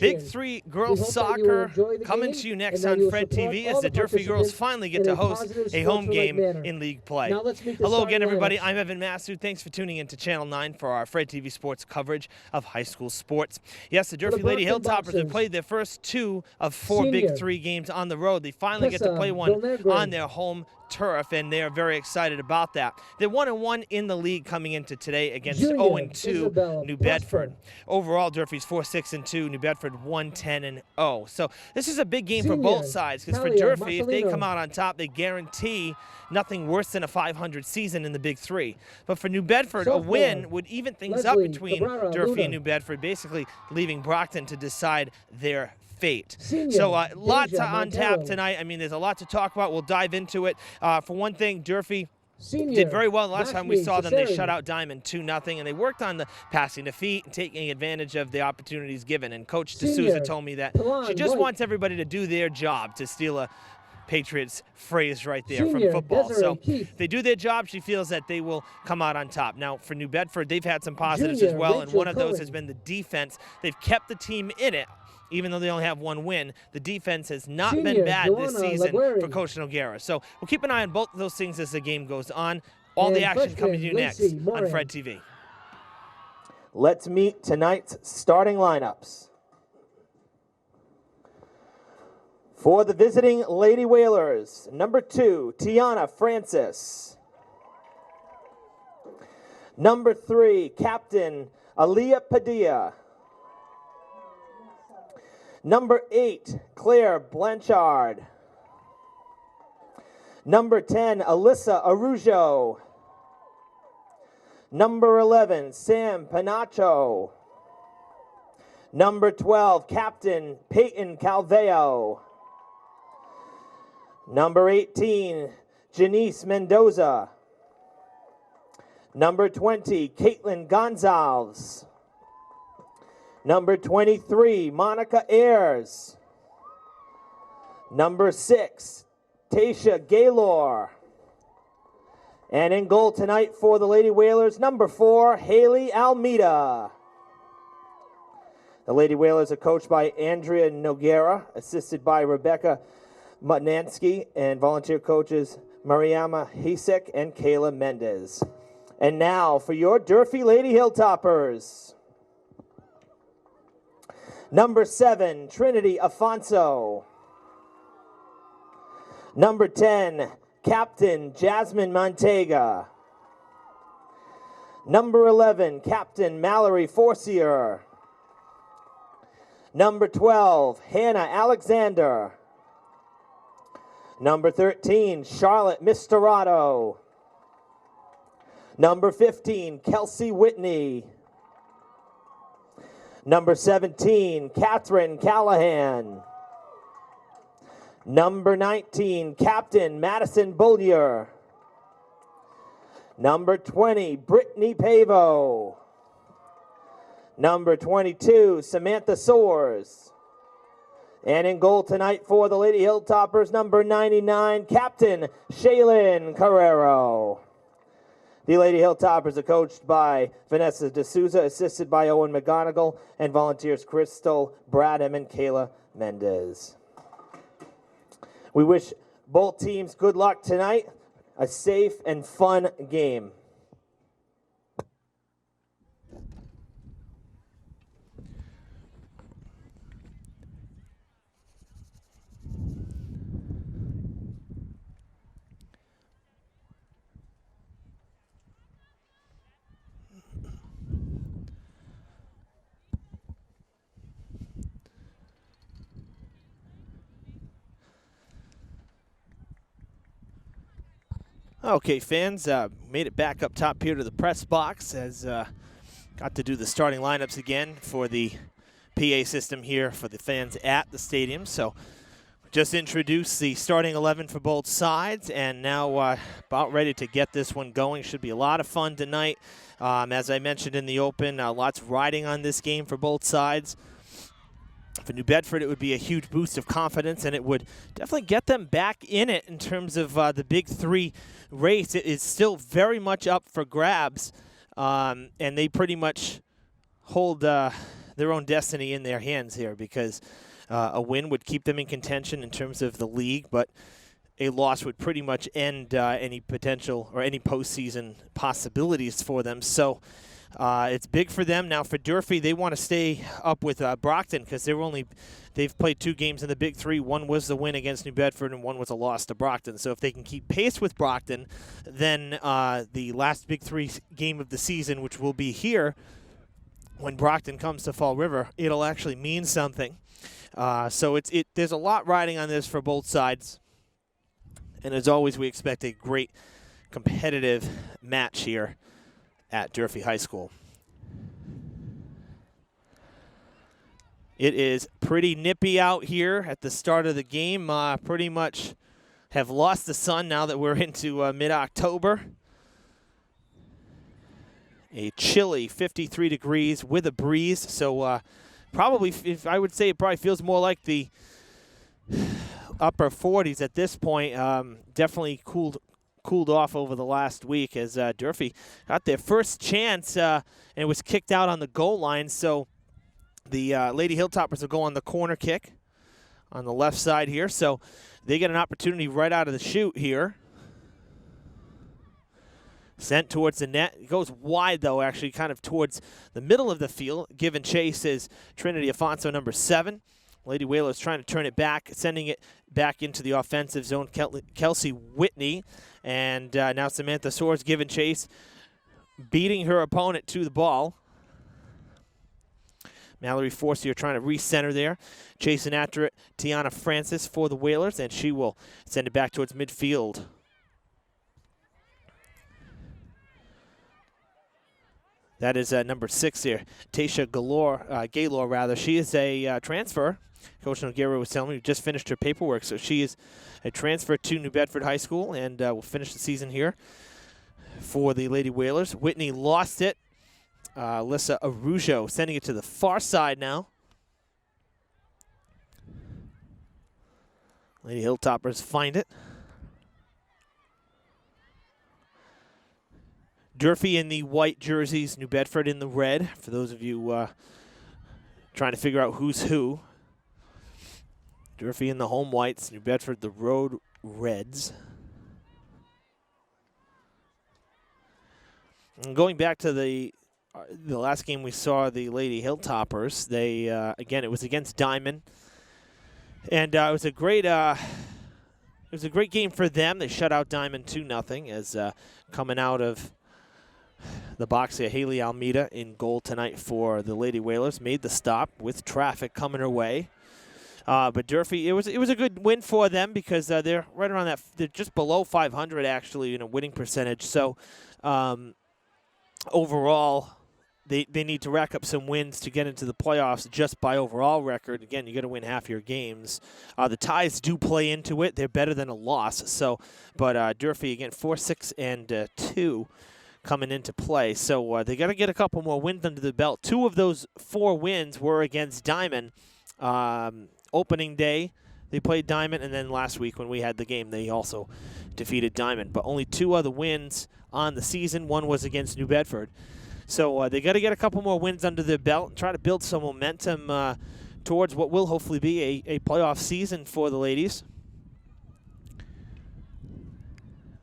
Big Three girls soccer coming to you next on Fred TV as the Durfee girls finally get to host a home game in league play. Hello again, everybody. I'm Evan Massu. Thanks for tuning in to Channel 9 for our Fred TV Sports coverage of high school sports. Yes, the Durfee Lady Hilltoppers have played their first 2 of 4 Big Three games on the road. They finally get to play one on their home turf, and they are very excited about that. They're 1-1 in the league coming into today against 0-2 New Bedford. Overall, Durfee's 4-6-2, New Bedford 1-10-0. So this is a big game for both sides, because for Durfee, if they come out on top, they guarantee nothing worse than a 500 season in the Big Three. But for New Bedford, a win would even things up between Durfee and New Bedford, basically leaving Brockton to decide their fate. So lots on tap tonight. I mean, there's a lot to talk about. We'll dive into it. For one thing, Durfee did very well. Last time we saw them, they shut out Diamond 2-0, and they worked on the passing to feet and taking advantage of the opportunities given. And Coach D'Souza told me that she just wants everybody to do their job, to steal a Patriots phrase right there from football. So they do their job. She feels that they will come out on top. Now, for New Bedford, they've had some positives as well, and one of those has been the defense. They've kept the team in it. Even though they only have one win, the defense has not been bad this season for Coach Noguera. So we'll keep an eye on both of those things as the game goes on. All the action coming to you next on Fred TV. Let's meet tonight's starting lineups. For the visiting Lady Whalers, number 2, Tiana Francis. Number 3, Captain Aaliyah Padilla. Number 8, Claire Blanchard. Number 10, Alyssa Arujo. Number 11, Sam Panacho. Number 12, Captain Peyton Calveo. Number 18, Janice Mendoza. Number 20, Caitlin Gonzalez. Number 23, Monica Ayers. Number 6, Tasha Gaylor. And in goal tonight for the Lady Whalers, number 4, Haley Almeida. The Lady Whalers are coached by Andrea Noguera, assisted by Rebecca Mutnansky, and volunteer coaches Mariama Hisek and Kayla Mendez. And now for your Durfee Lady Hilltoppers. Number 7, Trinity Afonso. Number 10, Captain Jasmine Montega. Number 11, Captain Mallory Forcier. Number 12, Hannah Alexander. Number 13, Charlotte Misterato. Number 15, Kelsey Whitney. Number 17, Catherine Callahan. Number 19, Captain Madison Bullier. Number 20, Brittany Pavo. Number 22, Samantha Soares. And in goal tonight for the Lady Hilltoppers, number 99, Captain Shaylin Carrero. The Lady Hilltoppers are coached by Vanessa D'Souza, assisted by Owen McGonigal, and volunteers Crystal Bradham and Kayla Mendez. We wish both teams good luck tonight, a safe and fun game. Okay, fans, made it back up top here to the press box as got to do the starting lineups again for the PA system here for the fans at the stadium. So just introduced the starting 11 for both sides, and now about ready to get this one going. Should be a lot of fun tonight. As I mentioned in the open, lots riding on this game for both sides. For New Bedford, it would be a huge boost of confidence, and it would definitely get them back in it in terms of the Big Three race. It is still very much up for grabs, and they pretty much hold their own destiny in their hands here, because a win would keep them in contention in terms of the league, but a loss would pretty much end any potential or any postseason possibilities for them. So it's big for them. Now for Durfee, they want to stay up with Brockton, because they've played 2 games in the Big Three. One was the win against New Bedford, and one was a loss to Brockton. So if they can keep pace with Brockton, then the last Big Three game of the season, which will be here when Brockton comes to Fall River, it'll actually mean something. So there's a lot riding on this for both sides. And as always, we expect a great competitive match here at Durfee High School. It is pretty nippy out here at the start of the game. Pretty much have lost the sun now that we're into mid-October. A chilly 53 degrees with a breeze. So probably, I would say it probably feels more like the upper 40s at this point. Definitely cooled off over the last week, as Durfee got their first chance and it was kicked out on the goal line. So the Lady Hilltoppers will go on the corner kick on the left side here. So they get an opportunity right out of the chute here. Sent towards the net. It goes wide, though, actually, kind of towards the middle of the field. Giving chase is Trinity Afonso, number 7. Lady Whalers trying to turn it back, sending it back into the offensive zone. Kelsey Whitney, and now Samantha Soares giving chase, beating her opponent to the ball. Mallory Forcier trying to recenter there. Chasing after it, Tiana Francis for the Whalers, and she will send it back towards midfield. That is number 6 here, Tasha Gaylor. She is a transfer. Coach Noguera was telling me, just finished her paperwork, so she is a transfer to New Bedford High School, and will finish the season here for the Lady Whalers. Whitney lost it. Alyssa Arujo sending it to the far side now. Lady Hilltoppers find it. Durfee in the white jerseys, New Bedford in the red, for those of you trying to figure out who's who. Durfee in the home whites, New Bedford the road reds. And going back to the last game we saw, the Lady Hilltoppers, they again, it was against Diamond, and it was a great game for them. They shut out Diamond 2-0 as coming out of the box here, Haley Almeida in goal tonight for the Lady Whalers. Made the stop with traffic coming her way. But Durfee, it was a good win for them, because they're right around that. They're just below 500 actually in a winning percentage. So overall, they need to rack up some wins to get into the playoffs just by overall record. Again, you got to win half your games. The ties do play into it. They're better than a loss. So, but Durfee again 4-6 and 2. Coming into play. So they got to get a couple more wins under the belt. 2 of those 4 wins were against Diamond. Opening day, they played Diamond, and then last week when we had the game, they also defeated Diamond. But only 2 other wins on the season. One was against New Bedford. So they got to get a couple more wins under their belt and try to build some momentum towards what will hopefully be a playoff season for the ladies.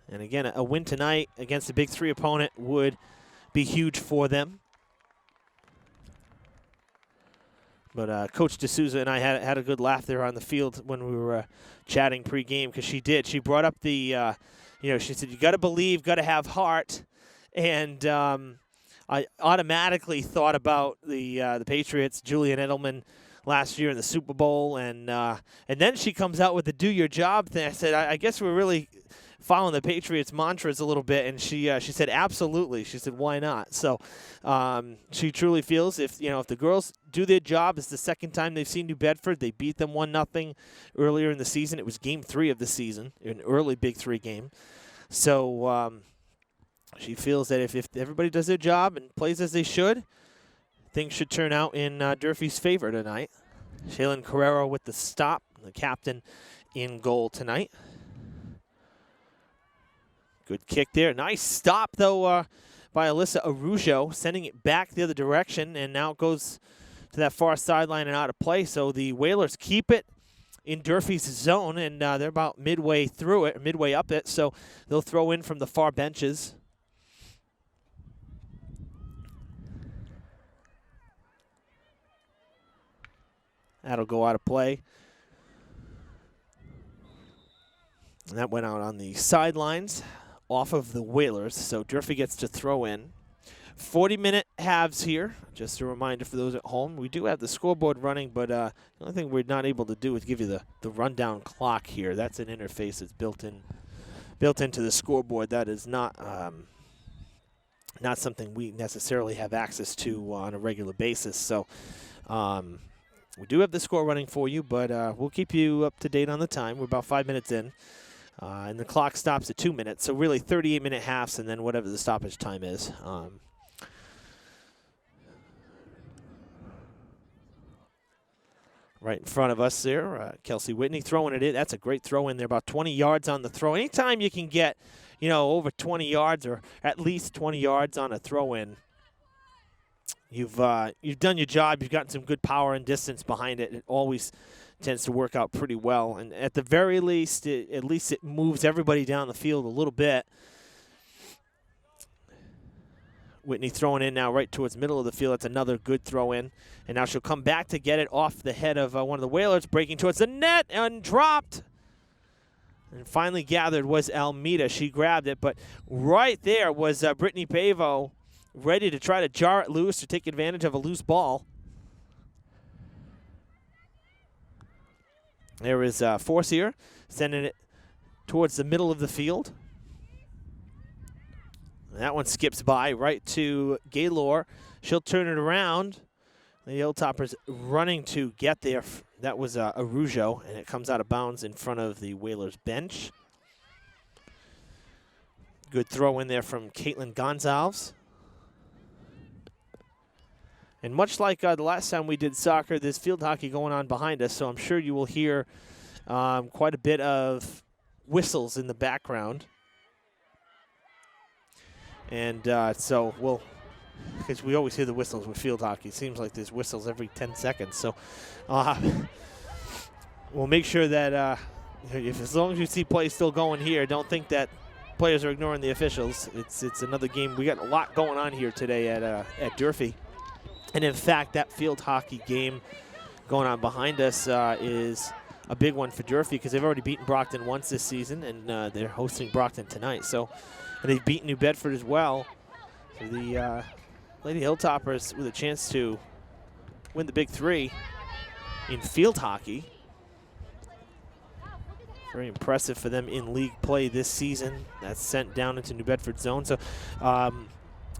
And again, a win tonight against a Big Three opponent would be huge for them. But Coach D'Souza and I had a good laugh there on the field when we were chatting pregame, because she did. She brought up the, she said, you got to believe, got to have heart. And I automatically thought about the Patriots, Julian Edelman, last year in the Super Bowl. And then she comes out with the do your job thing. I said, I guess we're really following the Patriots mantras a little bit, and she said absolutely. She said why not? So she truly feels if the girls do their job. It's the second time they've seen New Bedford. They beat them 1-0 earlier in the season. It was Game 3 of the season, an early Big 3 game. So she feels that if everybody does their job and plays as they should, things should turn out in Durfee's favor tonight. Shaylin Carrero with the stop, the captain in goal tonight. Good kick there. Nice stop, though, by Alyssa Arujo, sending it back the other direction, and now it goes to that far sideline and out of play. So the Whalers keep it in Durfee's zone, and they're about midway through it, midway up it. So they'll throw in from the far benches. That'll go out of play. And that went out on the sidelines off of the Whalers. So Durfee gets to throw in. 40-minute halves here. Just a reminder for those at home. We do have the scoreboard running, but the only thing we're not able to do is give you the rundown clock here. That's an interface that's built into the scoreboard. That is not something we necessarily have access to on a regular basis. So we do have the score running for you, but we'll keep you up to date on the time. We're about 5 minutes in, and the clock stops at 2 minutes. So really 38-minute halves, and then whatever the stoppage time is. Right in front of us there, Kelsey Whitney throwing it in. That's a great throw in there, about 20 yards on the throw. Anytime you can get, over 20 yards or at least 20 yards on a throw in, you've done your job. You've gotten some good power and distance behind it. It always tends to work out pretty well. And at the very least, at least it moves everybody down the field a little bit. Whitney throwing in now right towards the middle of the field. That's another good throw in. And now she'll come back to get it off the head of one of the Whalers, breaking towards the net and dropped. And finally gathered was Almeida. She grabbed it, but right there was Brittany Pavo ready to try to jar it loose to take advantage of a loose ball. There is Force here, sending it towards the middle of the field. That one skips by right to Gaylor. She'll turn it around. The Hilltoppers running to get there. That was Arujo, and it comes out of bounds in front of the Whalers bench. Good throw in there from Caitlin Gonzalez. And much like the last time we did soccer, there's field hockey going on behind us, so I'm sure you will hear quite a bit of whistles in the background. And so we'll, because we always hear the whistles with field hockey. It seems like there's whistles every 10 seconds. So we'll make sure that as long as you see play still going here, don't think that players are ignoring the officials. It's another game. We got a lot going on here today at Durfee. And in fact, that field hockey game going on behind us is a big one for Durfee because they've already beaten Brockton once this season, and they're hosting Brockton tonight. So. And they've beaten New Bedford as well. So the Lady Hilltoppers with a chance to win the Big Three in field hockey. Very impressive for them in league play this season. That's sent down into New Bedford zone. So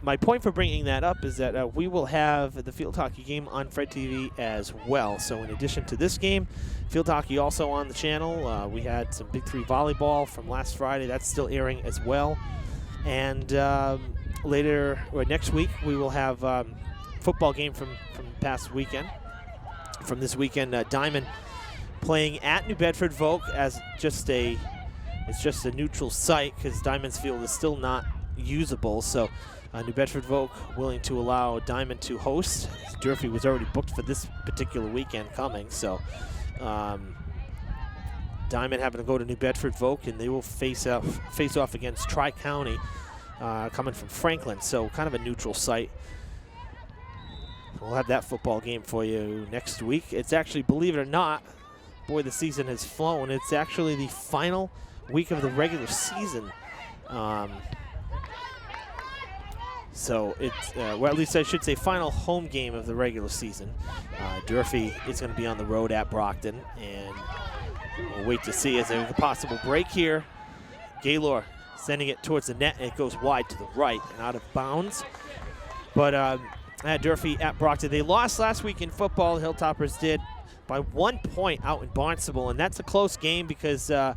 my point for bringing that up is that we will have the field hockey game on Fred TV as well. So in addition to this game, field hockey also on the channel. We had some Big Three volleyball from last Friday. That's still airing as well. And later, or next week, we will have football game from past weekend. From this weekend, Diamond playing at New Bedford Vogue as it's just a neutral site because Diamond's field is still not usable. So New Bedford Vogue willing to allow Diamond to host. Durfee was already booked for this particular weekend coming. So Diamond having to go to New Bedford Vogue, and they will face off against Tri-County coming from Franklin. So kind of a neutral site. We'll have that football game for you next week. It's actually, believe it or not, boy, the season has flown. It's actually the final week of the regular season. So it's, well, at least I should say final home game of the regular season. Durfee is going to be on the road at Brockton, and we'll wait to see as there's a possible break here. Gaylor sending it towards the net, and it goes wide to the right and out of bounds. But at Durfee at Brockton, they lost last week in football. The Hilltoppers did by 1 point out in Barnstable, and that's a close game because the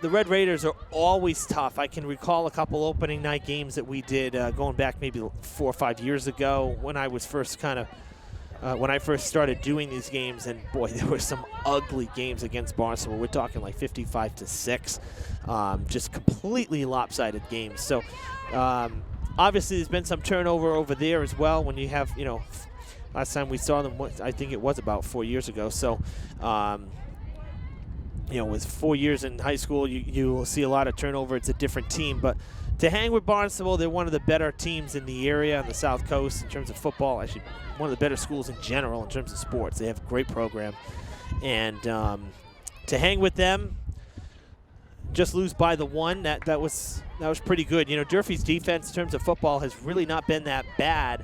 Red Raiders are always tough. I can recall a couple opening night games that we did going back maybe 4 or 5 years ago when I was first when I first started doing these games, and boy, there were some ugly games against Barnstable. We're talking like 55-6, just completely lopsided games. So obviously there's been some turnover over there as well when you have, Last time we saw them, I think it was about 4 years ago. So, you know, with 4 years in high school, you will see a lot of turnover. It's a different team. But to hang with Barnstable, they're one of the better teams in the area on the South Coast in terms of football. Actually, one of the better schools in general in terms of sports. They have a great program. And to hang with them, just lose by the 1, that was pretty good. You know, Durfee's defense in terms of football has really not been that bad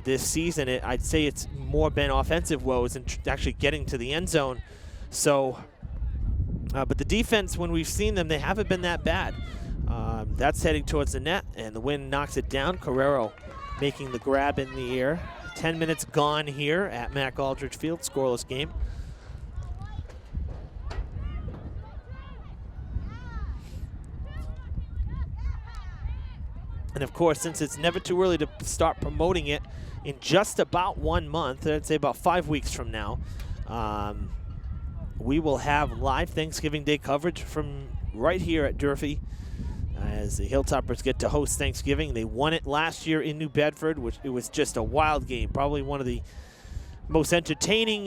this season. I'd say it's more been offensive woes and actually getting to the end zone. So, but the defense, when we've seen them, they haven't been that bad. That's heading towards the net, and the wind knocks it down. Carrero making the grab in the air. 10 minutes gone here at Mac Aldridge Field, scoreless game. And of course, since it's never too early to start promoting it, in just about 1 month, I'd say about 5 weeks from now, we will have live Thanksgiving Day coverage from right here at Durfee as the Hilltoppers get to host Thanksgiving. They won it last year in New Bedford, which it was just a wild game, probably one of the most entertaining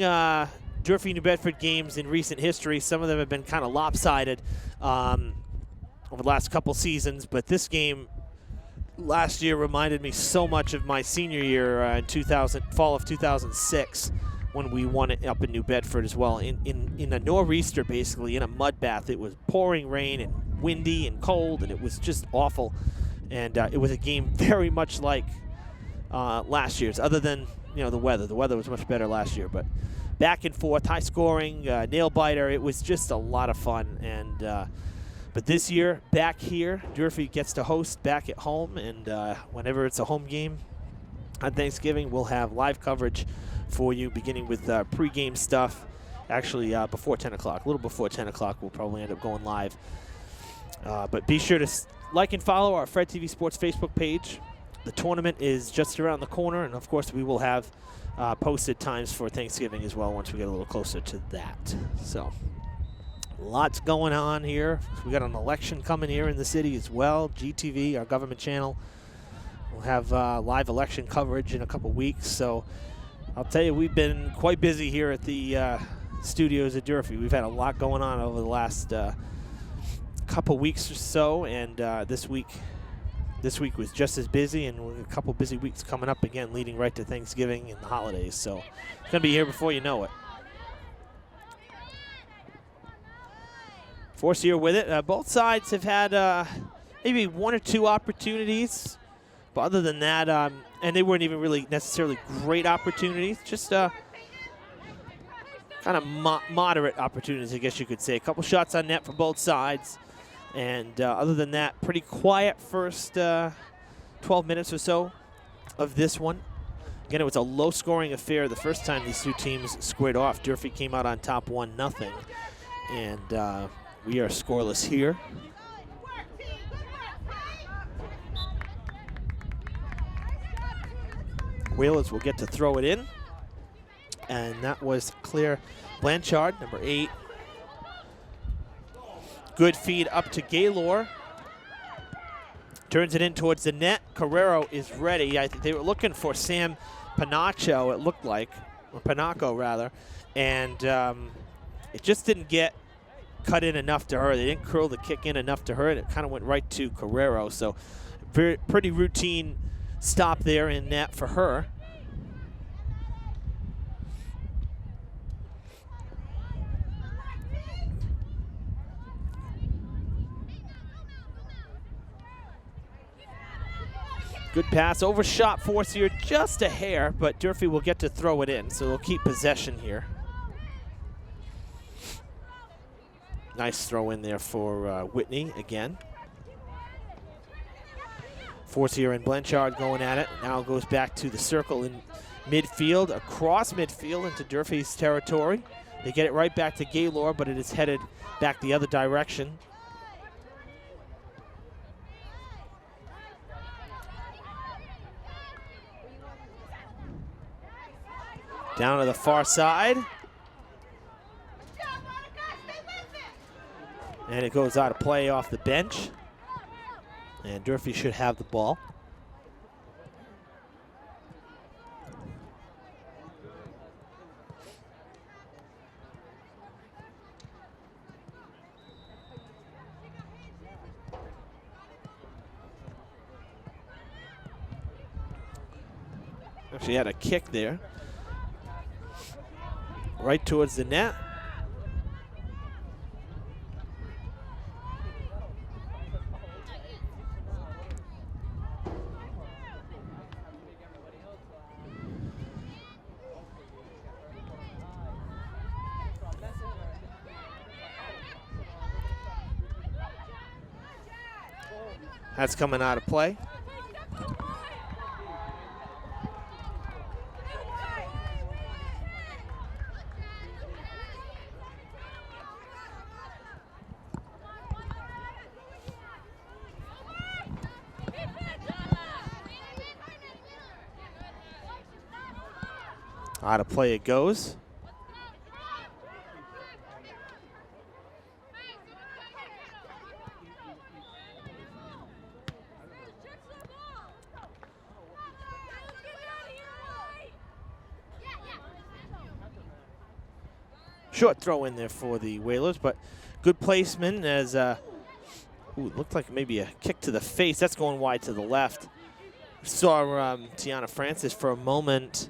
Durfee-New Bedford games in recent history. Some of them have been kind of lopsided over the last couple seasons, but this game last year reminded me so much of my senior year in fall of 2006, when we won it up in New Bedford as well. In a nor'easter, basically, in a mud bath. It was pouring rain and windy and cold, and it was just awful. And it was a game very much like last year's, other than, you know, the weather. The weather was much better last year, but back and forth, high scoring, nail biter. It was just a lot of fun. And but this year, back here, Durfee gets to host back at home, and whenever it's a home game on Thanksgiving, we'll have live coverage for you, beginning with pregame stuff. Actually, before 10 o'clock, a little before 10 o'clock, we'll probably end up going live. But be sure to like and follow our Fred TV Sports Facebook page. The tournament is just around the corner, and of course, we will have posted times for Thanksgiving as well once we get a little closer to that. So, lots going on here. We got an election coming here in the city as well. GTV, our government channel, will have live election coverage in a couple weeks. So, I'll tell you, we've been quite busy here at the studios at Durfee. We've had a lot going on over the last couple weeks or so, and this week was just as busy, and we're a couple busy weeks coming up again, leading right to Thanksgiving and the holidays. So it's going to be here before you know it. Force here with it. Both sides have had maybe 1 or 2 opportunities, but other than that, and they weren't even really necessarily great opportunities, just kind of moderate opportunities, I guess you could say. A couple shots on net for both sides. And other than that, pretty quiet first 12 minutes or so of this one. Again, it was a low-scoring affair the first time these two teams squared off. Durfee came out on top 1-0. And we are scoreless here. Whalers will get to throw it in. And that was Claire Blanchard, number 8. Good feed up to Gaylor. Turns it in towards the net. Carrero is ready. I think they were looking for Sam Panacho, it looked like, or Panaco rather. And it just didn't get cut in enough to her. They didn't curl the kick in enough to her, and it kind of went right to Carrero. So pretty routine stop there in net for her. Good pass, overshot Force here just a hair, but Durfee will get to throw it in, so they'll keep possession here. Nice throw in there for Whitney again. Force here and Blanchard going at it. Now goes back to the circle in midfield, across midfield into Durfee's territory. They get it right back to Gaylor, but it is headed back the other direction. Down to the far side. And it goes out of play off the bench. And Durfee should have the ball. Actually had a kick there. Right towards the net. That's coming out of play. Out of play it goes. Short throw in there for the Whalers, but good placement as, ooh, it looked like maybe a kick to the face. That's going wide to the left. Saw Tiana Francis for a moment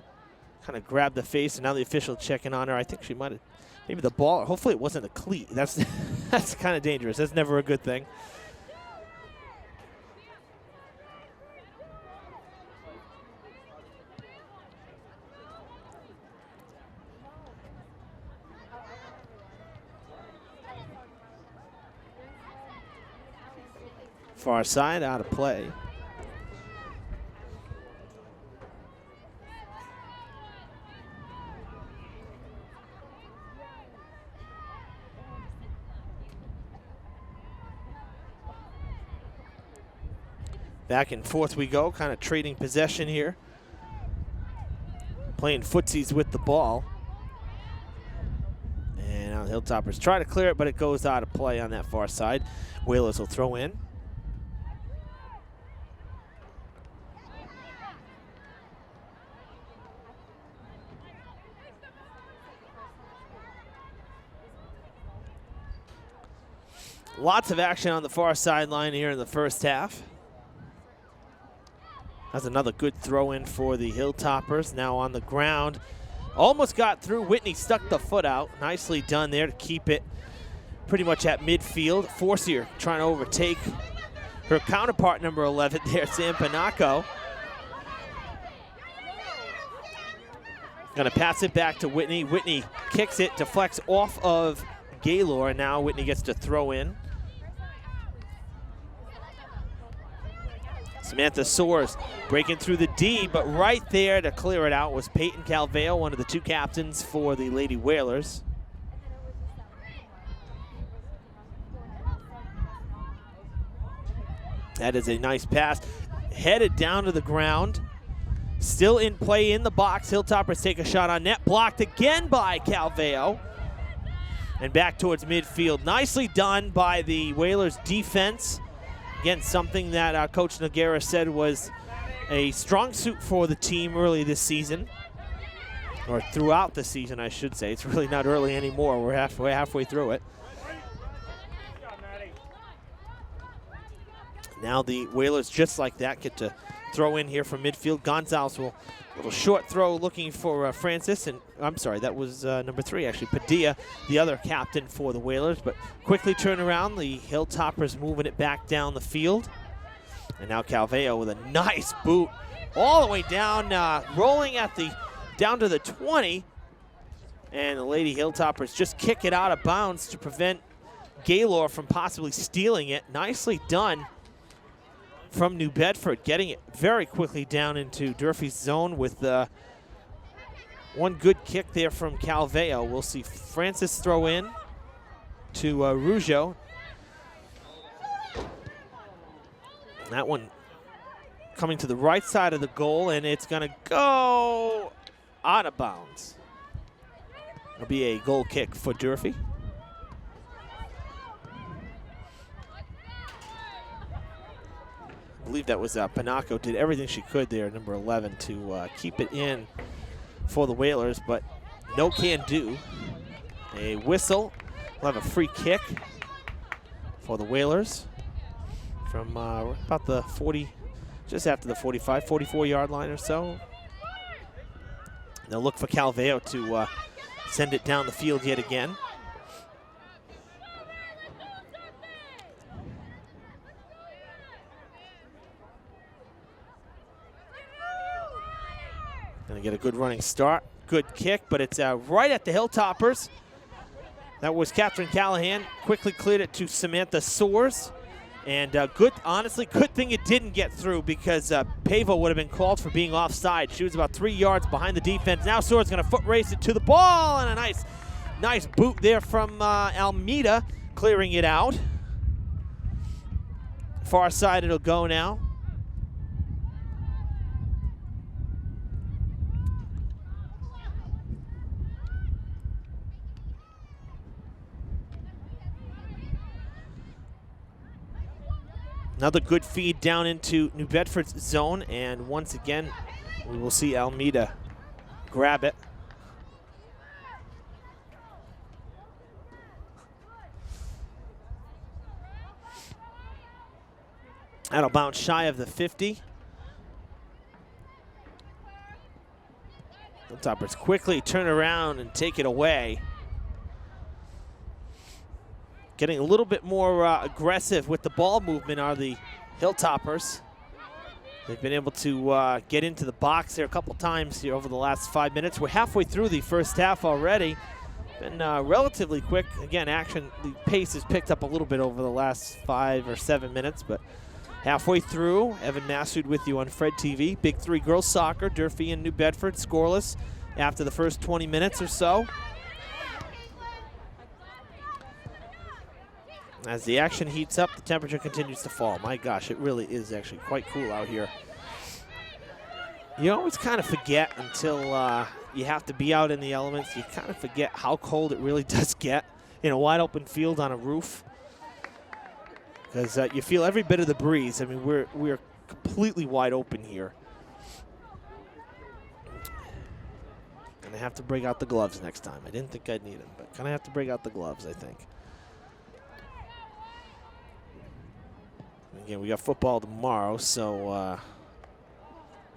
kind of grab the face, and now the official checking on her. I think she might have, maybe the ball, hopefully it wasn't a cleat. That's, that's kind of dangerous. That's never a good thing. Far side, out of play. Back and forth we go, kind of trading possession here. Playing footsies with the ball. And now the Hilltoppers try to clear it, but it goes out of play on that far side. Whalers will throw in. Lots of action on the far sideline here in the first half. That's another good throw in for the Hilltoppers. Now on the ground. Almost got through. Whitney stuck the foot out. Nicely done there to keep it pretty much at midfield. Forcier trying to overtake her counterpart, number 11 there, Sam Panaco. Gonna pass it back to Whitney. Whitney kicks it, deflects off of Gaylor, and now Whitney gets to throw in. Samantha Soares breaking through the D, but right there to clear it out was Peyton Calveo, one of the two captains for the Lady Whalers. That is a nice pass. Headed down to the ground. Still in play in the box. Hilltoppers take a shot on net. Blocked again by Calveo. And back towards midfield. Nicely done by the Whalers defense. Again, something that Coach Noguera said was a strong suit for the team early this season. Or throughout the season, I should say. It's really not early anymore. We're halfway through it. Now the Whalers, just like that, get to throw in here from midfield. Gonzalez will, little short throw looking for Francis. And I'm sorry, that was number 3, actually. Padilla, the other captain for the Whalers. But quickly turn around. The Hilltoppers moving it back down the field. And now Calveo with a nice boot all the way down, rolling at the down to the 20. And the Lady Hilltoppers just kick it out of bounds to prevent Gaylor from possibly stealing it. Nicely done from New Bedford, getting it very quickly down into Durfee's zone with one good kick there from Calveo. We'll see Francis throw in to Rougeau. That one coming to the right side of the goal, and it's going to go out of bounds. It'll be a goal kick for Durfee. I believe that was Panaco did everything she could there, number 11, to keep it in for the Whalers, but no can do. A whistle. We'll have a free kick for the Whalers from about the 40, just after the 45, 44-yard line or so. They'll look for Calveo to send it down the field yet again. Gonna get a good running start. Good kick, but it's right at the Hilltoppers. That was Catherine Callahan. Quickly cleared it to Samantha Soares. And honestly, good thing it didn't get through, because Pavo would have been called for being offside. She was about 3 yards behind the defense. Now Soares gonna foot race it to the ball, and a nice boot there from Almeida, clearing it out. Far side it'll go now. Another good feed down into New Bedford's zone, and once again, we will see Almeida grab it. That'll bounce shy of the 50. Hilltoppers quickly turn around and take it away. Getting a little bit more aggressive with the ball movement are the Hilltoppers. They've been able to get into the box there a couple times here over the last 5 minutes. We're halfway through the first half already. Been relatively quick. Again, the pace has picked up a little bit over the last 5 or 7 minutes, but halfway through. Evan Massoud with you on Fred TV. Big 3 girls soccer, Durfee and New Bedford, scoreless after the first 20 minutes or so. As the action heats up, the temperature continues to fall. My gosh, it really is actually quite cool out here. You always kind of forget until you have to be out in the elements. You kind of forget how cold it really does get in a wide open field on a roof. Because you feel every bit of the breeze. I mean, we're completely wide open here. Gonna have to break out the gloves next time. I didn't think I'd need them, but gonna have to break out the gloves, I think. Again, we got football tomorrow, so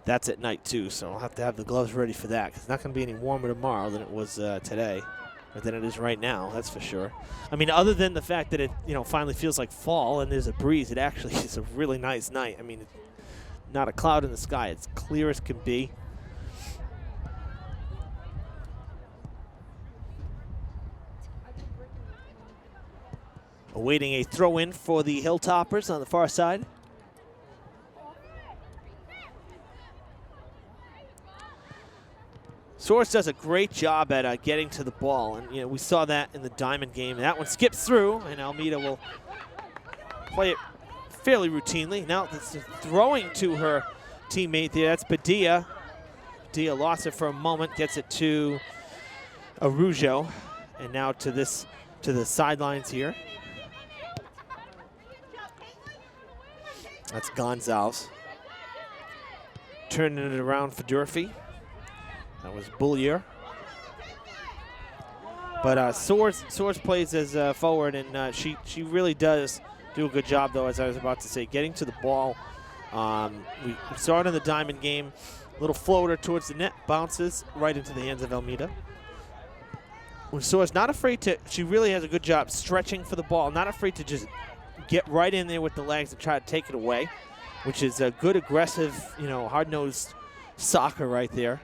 that's at night too. So I'll have to have the gloves ready for that, because it's not going to be any warmer tomorrow than it was today, or than it is right now. That's for sure. I mean, other than the fact that it finally feels like fall and there's a breeze, it actually is a really nice night. I mean, not a cloud in the sky. It's clear as can be. Awaiting a throw-in for the Hilltoppers on the far side. Soares does a great job at getting to the ball, and we saw that in the Diamond game. That one skips through, and Almeida will play it fairly routinely. Now it's throwing to her teammate there. That's Padilla. Padilla lost it for a moment, gets it to Arujo, and now to the sidelines here. That's Gonzalez. Turning it around for Durfee. That was Bullier. But Soares plays as forward, and she really does do a good job, though, as I was about to say, getting to the ball. We saw it in the Diamond game. Little floater towards the net, bounces right into the hands of Almeida. When Soares not afraid to, she really has a good job stretching for the ball, not afraid to just get right in there with the legs and try to take it away, which is a good, aggressive, hard-nosed soccer right there.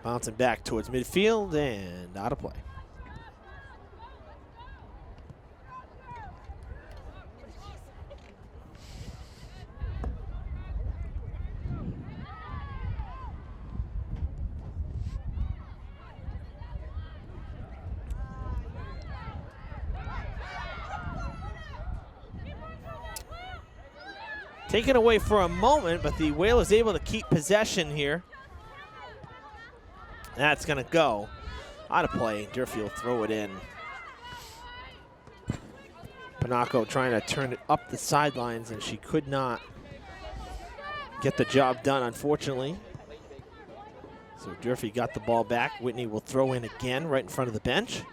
Bouncing back towards midfield and out of play. Taken away for a moment, but the Whalers able to keep possession here. That's going to go out of play. Durfee will throw it in. Panaco trying to turn it up the sidelines, and she could not get the job done, unfortunately. So Durfee got the ball back. Whitney will throw in again right in front of the bench.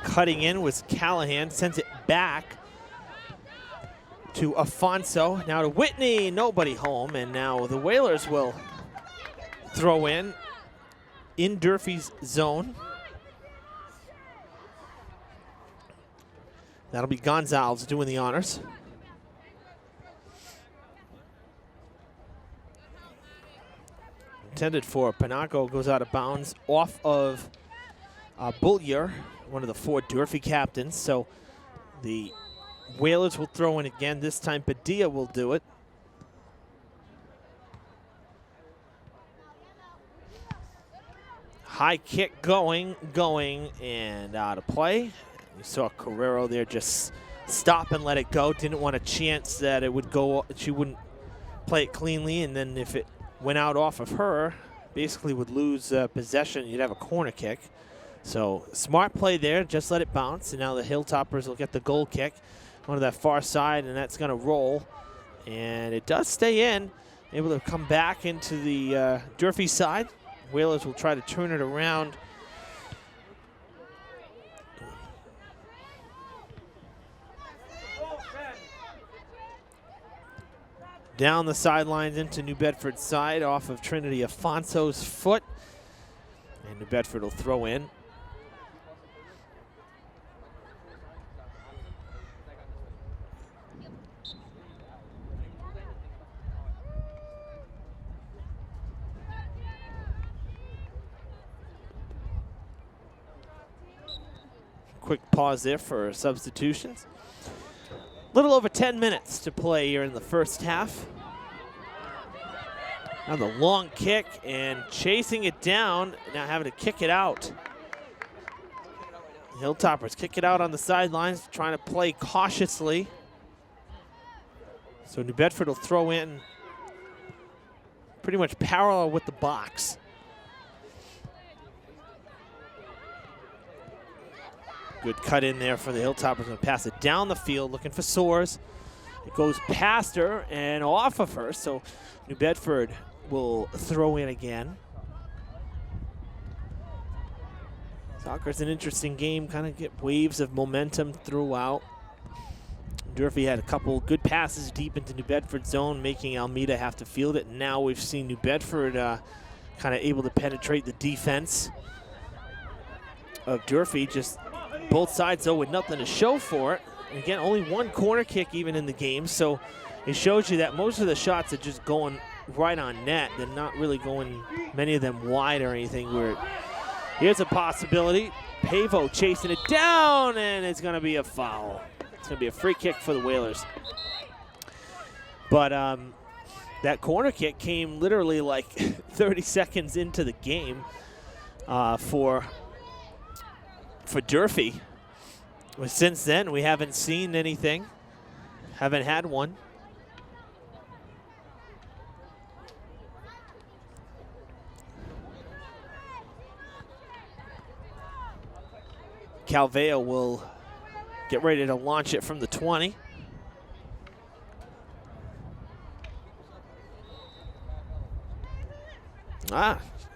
Cutting in was Callahan, sends it back to Afonso. Now to Whitney, nobody home, and now the Whalers will throw in Durfee's zone. That'll be Gonzalez doing the honors. Intended for Panaco, goes out of bounds off of Bullier, one of the 4 Durfee captains. So the Whalers will throw in again. This time Padilla will do it. High kick going, and out of play. You saw Carrero there just stop and let it go. Didn't want a chance that it would go, she wouldn't play it cleanly, and then if it went out off of her, basically would lose possession. You'd have a corner kick. So smart play there, just let it bounce, and now the Hilltoppers will get the goal kick onto that far side, and that's gonna roll. And it does stay in, able to come back into the Durfee side. Whalers will try to turn it around. Down the sidelines into New Bedford's side off of Trinity Afonso's foot. And New Bedford will throw in. Quick pause there for substitutions. Little over 10 minutes to play here in the first half. Now the long kick and chasing it down, now having to kick it out. Hilltoppers kick it out on the sidelines, trying to play cautiously. So New Bedford will throw in pretty much parallel with the box. Good cut in there for the Hilltoppers. Gonna pass it down the field, looking for Soares. It goes past her and off of her, so New Bedford will throw in again. Soccer's an interesting game, kind of get waves of momentum throughout. Durfee had a couple good passes deep into New Bedford's zone, making Almeida have to field it. And now we've seen New Bedford kind of able to penetrate the defense of Durfee. Just both sides, though, with nothing to show for it. And again, only one corner kick even in the game, so it shows you that most of the shots are just going right on net. They're not really going, many of them, wide or anything. Where here's a possibility. Pavo chasing it down, and it's going to be a foul. It's going to be a free kick for the Whalers. But that corner kick came literally like 30 seconds into the game for Durfee. Well, since then, we haven't seen anything, haven't had one. Calveo will get ready to launch it from the 20.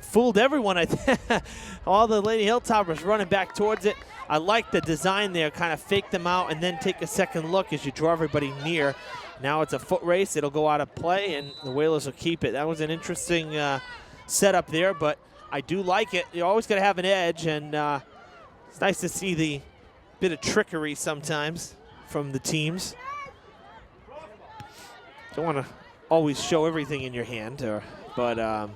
Fooled everyone, I think. All the Lady Hilltoppers running back towards it. I like the design there, kind of fake them out and then take a second look as you draw everybody near. Now it's a foot race. It'll go out of play, and the Whalers will keep it. That was an interesting setup there, but I do like it. You're always going to have an edge, and it's nice to see the bit of trickery sometimes from the teams. Don't want to always show everything in your hand, but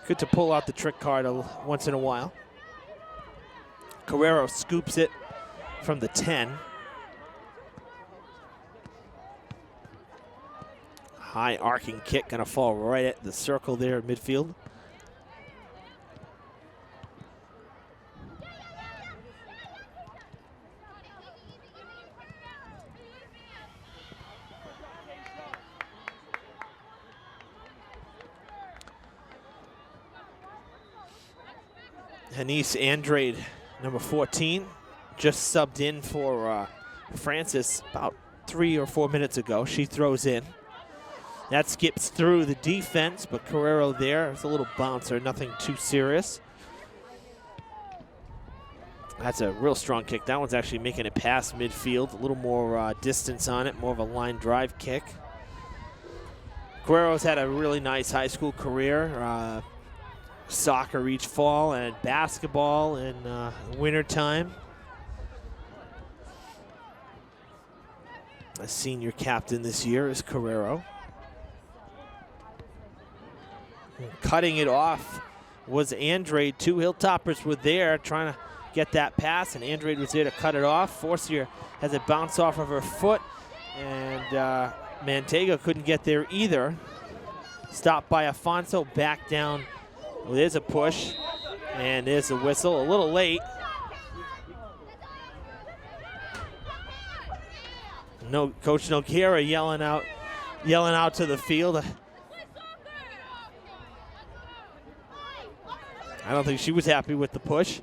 good to pull out the trick card once in a while. Carrero scoops it from the 10. High arcing kick, gonna fall right at the circle there at midfield. Denise Andrade, number 14, just subbed in for Francis about 3 or 4 minutes ago. She throws in. That skips through the defense, but Carrero there. It's a little bouncer, nothing too serious. That's a real strong kick. That one's actually making it past midfield. A little more distance on it, more of a line drive kick. Carrero's had a really nice high school career. Soccer each fall and basketball in wintertime. A senior captain this year is Carrero. Cutting it off was Andrade. Two Hilltoppers were there trying to get that pass, and Andrade was there to cut it off. Forcier has it bounce off of her foot, and Mantega couldn't get there either. Stopped by Afonso, back down. Well, there's a push, and there's a whistle. A little late. No, Coach Noguera yelling out to the field. I don't think she was happy with the push.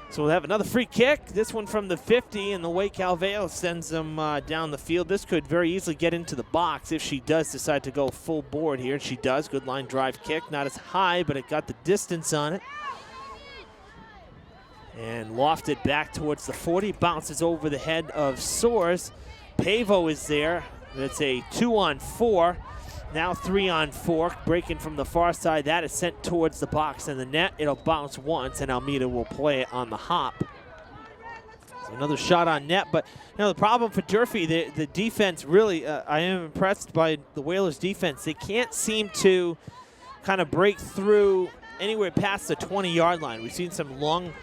So we'll have another free kick. This one from the 50, and the way Calveo sends them down the field. This could very easily get into the box if she does decide to go full board here. She does. Good line drive kick. Not as high, but it got the distance on it. And lofted back towards the 40. Bounces over the head of Soares. Pavo is there. It's a 2-on-4. Now 3-on-4, breaking from the far side. That is sent towards the box and the net. It'll bounce once, and Almeida will play it on the hop. So another shot on net, but the problem for Durfee, the defense really, I am impressed by the Whalers' defense. They can't seem to kind of break through anywhere past the 20-yard line. We've seen some long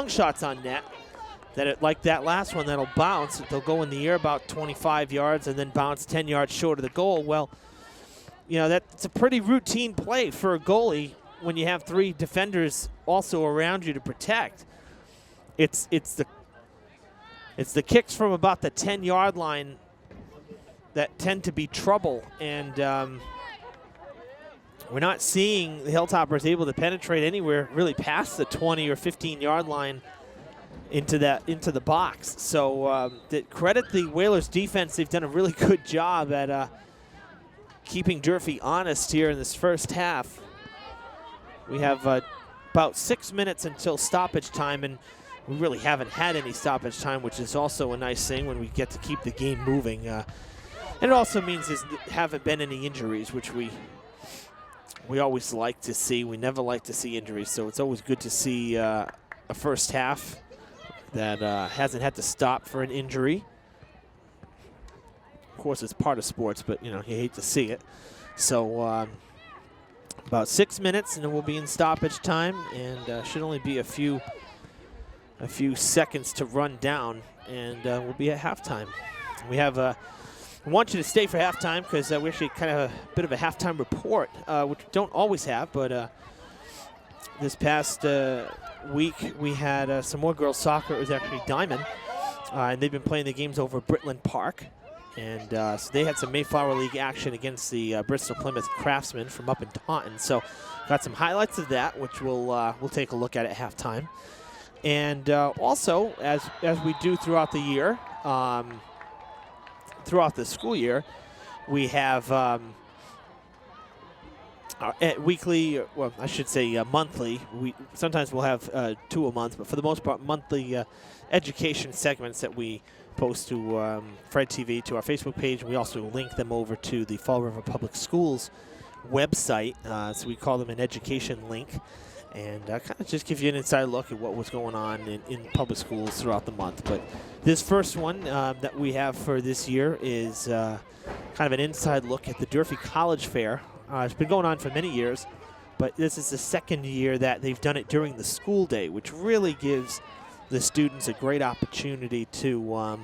shots on net. Like that last one, that'll bounce. They'll go in the air about 25 yards and then bounce 10 yards short of the goal. Well, that's a pretty routine play for a goalie when you have three defenders also around you to protect. It's the kicks from about the 10-yard line that tend to be trouble, and we're not seeing the Hilltoppers able to penetrate anywhere really past the 20 or 15-yard line into the box. So credit the Whalers defense. They've done a really good job at keeping Durfee honest here in this first half. We have about 6 minutes until stoppage time, and we really haven't had any stoppage time, which is also a nice thing when we get to keep the game moving. And it also means there haven't been any injuries, which we always like to see. We never like to see injuries, so it's always good to see a first half that hasn't had to stop for an injury. Of course, it's part of sports, but you hate to see it. So about 6 minutes, and then we'll be in stoppage time, and should only be a few seconds to run down, and we'll be at halftime. We have I want you to stay for halftime because we actually kind of have a bit of a halftime report, which we don't always have, but this past week we had some more girls soccer. It was actually Diamond, and they've been playing the games over at Britland Park, and so they had some Mayflower League action against the Bristol Plymouth Craftsmen from up in Taunton. So got some highlights of that, which we'll take a look at halftime. And also, as we do throughout the year, throughout the school year, we have weekly, well, I should say monthly. Sometimes we'll have 2 a month, but for the most part, monthly education segments that we post to Fred TV, to our Facebook page. We also link them over to the Fall River Public Schools website, so we call them an education link, and kind of just give you an inside look at what was going on in public schools throughout the month. But this first one that we have for this year is kind of an inside look at the Durfee College Fair. It's been going on for many years, but this is the second year that they've done it during the school day, which really gives the students a great opportunity to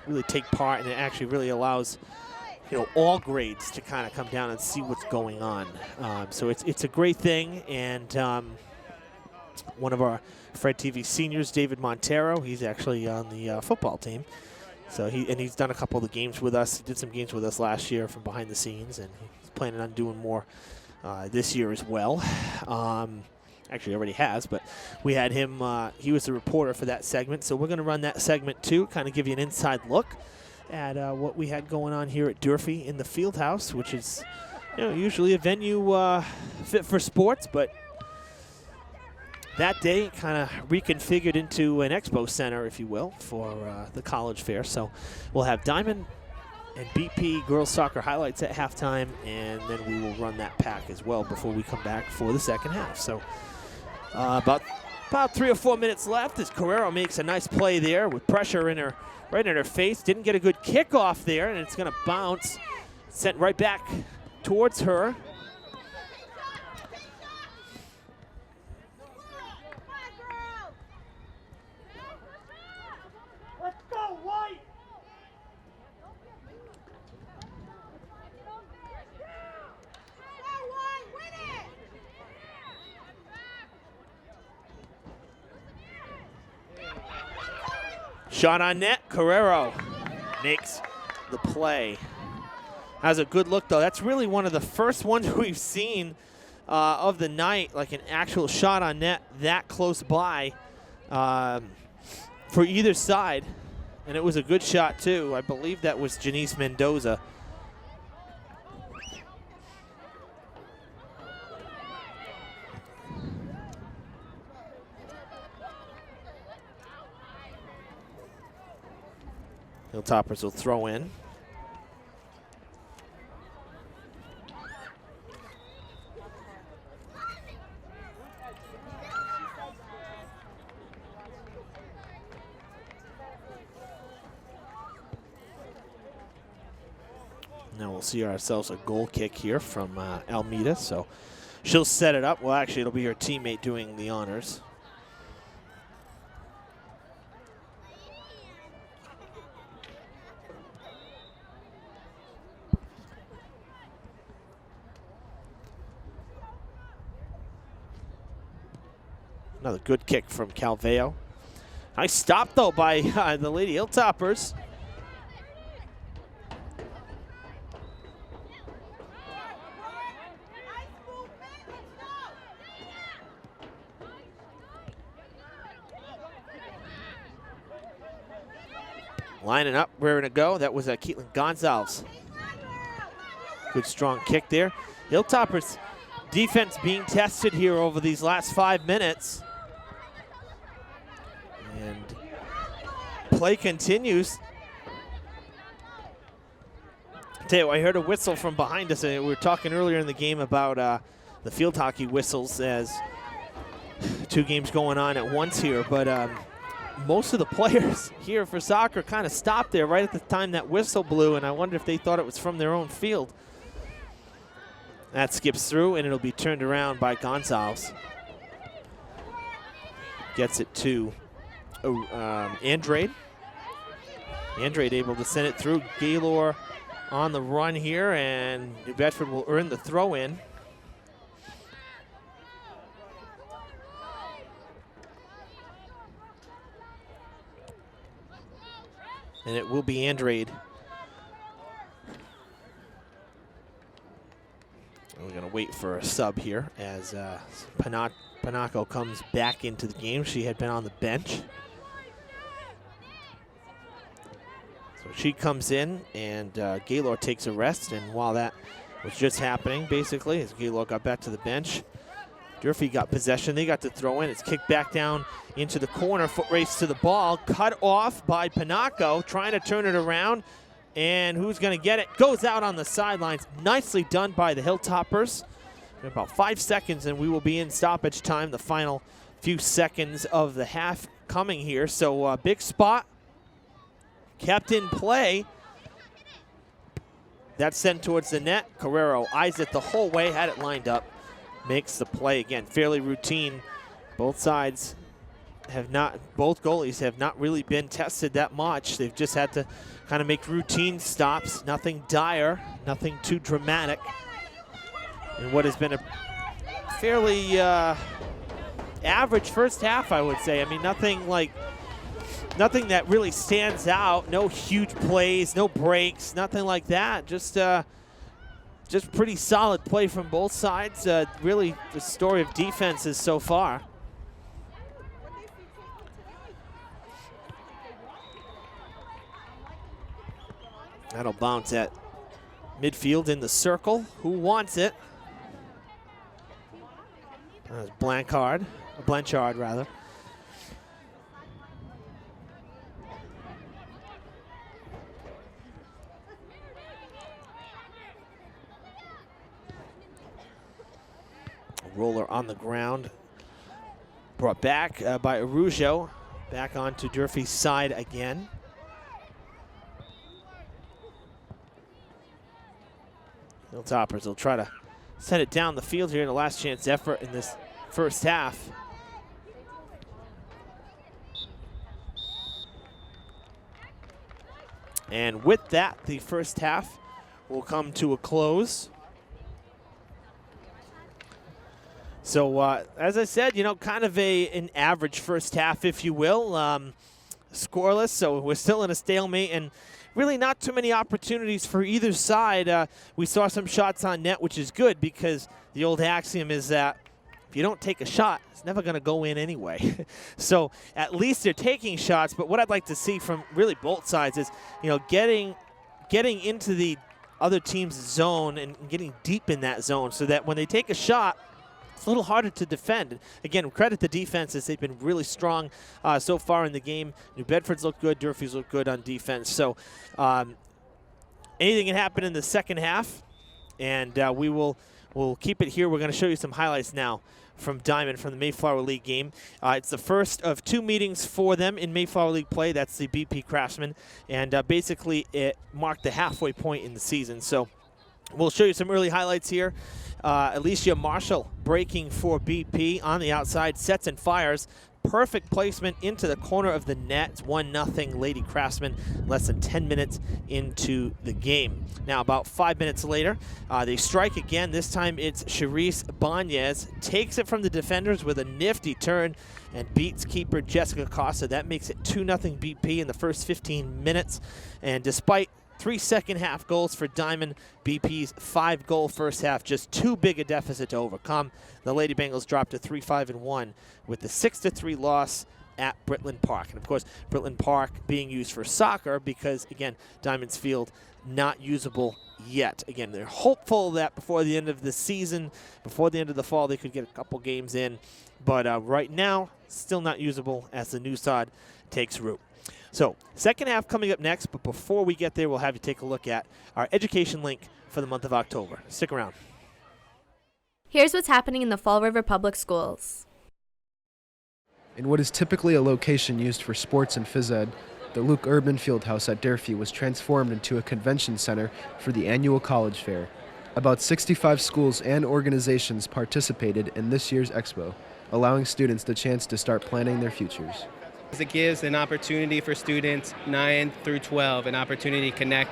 really take part, and it actually really allows all grades to kind of come down and see what's going on. So it's a great thing, and one of our Fred TV seniors, David Montero, he's actually on the football team. So he's done a couple of the games with us. He did some games with us last year from behind the scenes, and he's planning on doing more this year as well. Actually already has, but we had him, he was the reporter for that segment. So we're going to run that segment too, kind of give you an inside look at what we had going on here at Durfee in the field house, which is, you know, usually a venue fit for sports, but that day kind of reconfigured into an expo center, if you will, for the college fair. So we'll have Diamond and BP girls soccer highlights at halftime, and then we will run that pack as well before we come back for the second half. So about 3 or 4 minutes left as Carrero makes a nice play there with pressure in her, right in her face. Didn't get a good kickoff there, and it's going to bounce, sent right back towards her. Shot on net, Carrero makes the play. Has a good look though. That's really one of the first ones we've seen of the night, like an actual shot on net that close by for either side. And it was a good shot too. I believe that was Janice Mendoza. Hilltoppers will throw in. Now we'll see ourselves a goal kick here from Almeida. So she'll set it up. Well, actually, it'll be her teammate doing the honors. Another good kick from Calveo. Nice stop, though, by the Lady Hilltoppers. Lining up, ready to go. That was Keatlin Gonzalez. Good strong kick there. Hilltoppers defense being tested here over these last 5 minutes. And play continues. Tell you, I heard a whistle from behind us. We were talking earlier in the game about the field hockey whistles as 2 games going on at once here. But most of the players here for soccer kind of stopped there right at the time that whistle blew, and I wonder if they thought it was from their own field. That skips through, and it'll be turned around by Gonzalez. Gets it to Andrade. Andrade able to send it through. Gaylor on the run here, and New Bedford will earn the throw-in. And it will be Andrade. We're going to wait for a sub here as Panaco comes back into the game. She had been on the bench. So she comes in, and Gaylor takes a rest. And while that was just happening, basically, as Gaylor got back to the bench, Durfee got possession. They got to throw in. It's kicked back down into the corner. Foot race to the ball. Cut off by Panaco, trying to turn it around. And who's going to get it? Goes out on the sidelines. Nicely done by the Hilltoppers. In about 5 seconds, and we will be in stoppage time. The final few seconds of the half coming here. So big spot. Kept in play. That's sent towards the net. Carrero eyes it the whole way. Had it lined up. Makes the play again. Fairly routine. Both sides have not, both goalies have not really been tested that much. They've just had to kind of make routine stops. Nothing dire, nothing too dramatic. And what has been a fairly average first half, I would say. I mean, nothing that really stands out. No huge plays, no breaks, nothing like that. Just pretty solid play from both sides. Really, the story of defenses so far. That'll bounce at midfield in the circle. Who wants it? That's Blanchard rather. Roller on the ground. Brought back by Arujo. Back onto Durfee's side again. Hilltoppers will try to send it down the field here in a last chance effort in this first half. And with that, the first half will come to a close. So as I said, you know, kind of an average first half, if you will. Scoreless, so we're still in a stalemate, and really not too many opportunities for either side. We saw some shots on net, which is good, because the old axiom is that if you don't take a shot, it's never going to go in anyway. So at least they're taking shots, but what I'd like to see from really both sides is, you know, getting into the other team's zone and getting deep in that zone so that when they take a shot, it's a little harder to defend. Again, credit the defenses. They've been really strong so far in the game. New Bedford's looked good. Durfee's looked good on defense. So anything can happen in the second half, and we'll keep it here. We're going to show you some highlights now from Diamond from the Mayflower League game. It's the first of two meetings for them in Mayflower League play. That's the BP Craftsman, and basically it marked the halfway point in the season. So we'll show you some early highlights here. Alicia Marshall breaking for BP on the outside, sets and fires. Perfect placement into the corner of the net. It's 1-0 Lady Craftsman, less than 10 minutes into the game. Now, about 5 minutes later, they strike again. This time it's Charisse Banez. Takes it from the defenders with a nifty turn and beats keeper Jessica Costa. That makes it 2-0 BP in the first 15 minutes. And despite 3 second-half goals for Diamond, BP's 5-goal first half, just too big a deficit to overcome. The Lady Bengals dropped to 3-5-1 with the 6-3 loss at Britland Park. And, of course, Britland Park being used for soccer because, again, Diamond's field not usable yet. Again, they're hopeful that before the end of the season, before the end of the fall, they could get a couple games in. But right now, still not usable as the new sod takes root. So, second half coming up next, but before we get there, we'll have you take a look at our education link for the month of October. Stick around. Here's what's happening in the Fall River Public Schools. In what is typically a location used for sports and phys ed, the Luke Urban Fieldhouse at Durfee was transformed into a convention center for the annual college fair. About 65 schools and organizations participated in this year's expo, allowing students the chance to start planning their futures. It gives an opportunity for students 9 through 12, an opportunity to connect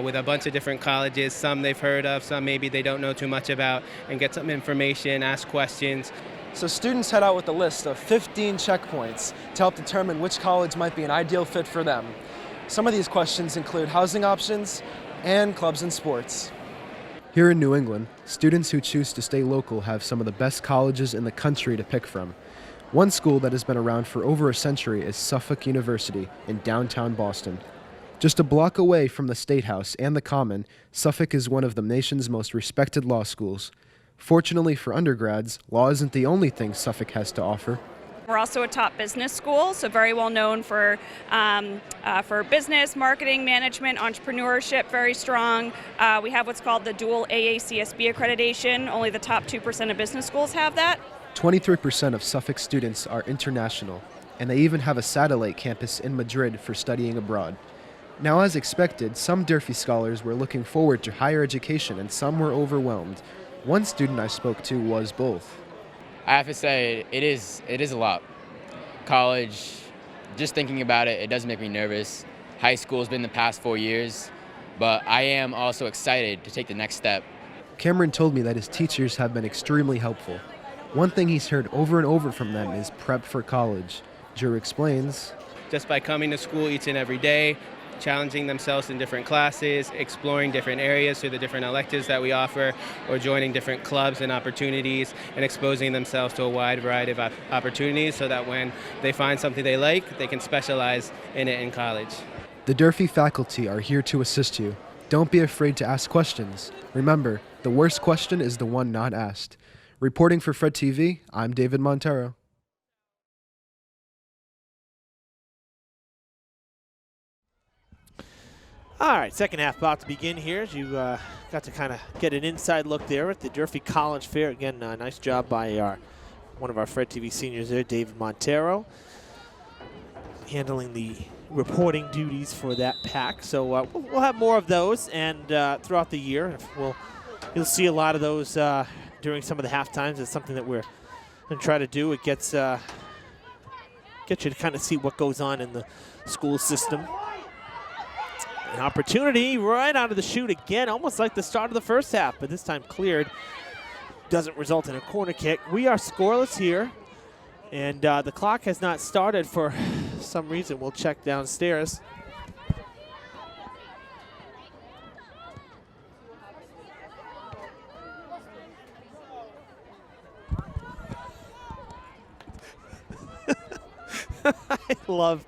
with a bunch of different colleges, some they've heard of, some maybe they don't know too much about, and get some information, ask questions. So students head out with a list of 15 checkpoints to help determine which college might be an ideal fit for them. Some of these questions include housing options and clubs and sports. Here in New England, students who choose to stay local have some of the best colleges in the country to pick from. One school that has been around for over a century is Suffolk University in downtown Boston. Just a block away from the State House and the Common, Suffolk is one of the nation's most respected law schools. Fortunately for undergrads, law isn't the only thing Suffolk has to offer. We're also a top business school, so very well known for business, marketing, management, entrepreneurship, very strong. We have what's called the dual AACSB accreditation. Only the top 2% of business schools have that. 23% of Suffolk students are international, and they even have a satellite campus in Madrid for studying abroad. Now, as expected, some Durfee scholars were looking forward to higher education and some were overwhelmed. One student I spoke to was both. I have to say, it is a lot. College, just thinking about it, it does make me nervous. High school's been the past 4 years, but I am also excited to take the next step. Cameron told me that his teachers have been extremely helpful. One thing he's heard over and over from them is prep for college. Drew explains, Just by coming to school each and every day, challenging themselves in different classes, exploring different areas through the different electives that we offer, or joining different clubs and opportunities, and exposing themselves to a wide variety of opportunities so that when they find something they like, they can specialize in it in college. The Durfee faculty are here to assist you. Don't be afraid to ask questions. Remember, the worst question is the one not asked. Reporting for Fred TV, I'm David Montero. All right, second half about to begin here. As you got to kind of get an inside look there at the Durfee College Fair. Again, nice job by one of our Fred TV seniors there, David Montero, handling the reporting duties for that pack. So we'll have more of those, and throughout the year, you'll see a lot of those during some of the half times. It's something that we're going to try to do. It gets you to kind of see what goes on in the school system. An opportunity right out of the chute again, almost like the start of the first half, but this time cleared. Doesn't result in a corner kick. We are scoreless here, and the clock has not started for some reason. We'll check downstairs. I love,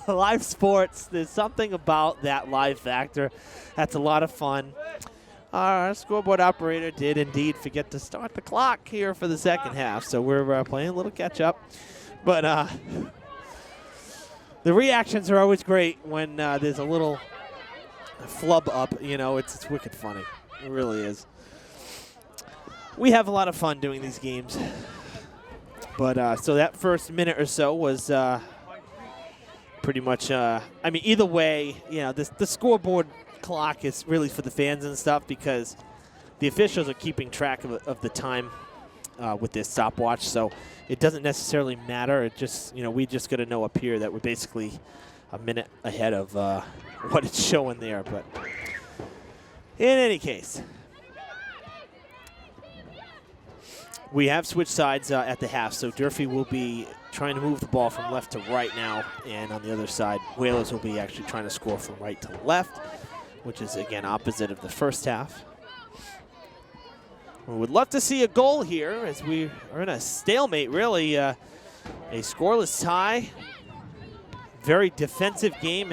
live sports. There's something about that live factor that's a lot of fun. Our scoreboard operator did indeed forget to start the clock here for the second half, so we're playing a little catch up. But the reactions are always great when there's a little flub up. It's wicked funny. It really is. We have a lot of fun doing these games. But so that first minute or so was pretty much, either way, the scoreboard clock is really for the fans and stuff, because the officials are keeping track of the time with this stopwatch. So it doesn't necessarily matter. It just, we just got to know up here that we're basically a minute ahead of what it's showing there. But in any case, we have switched sides at the half, so Durfee will be trying to move the ball from left to right now, and on the other side, Whalers will be actually trying to score from right to left, which is, again, opposite of the first half. We would love to see a goal here, as we are in a stalemate, really. A scoreless tie, very defensive game,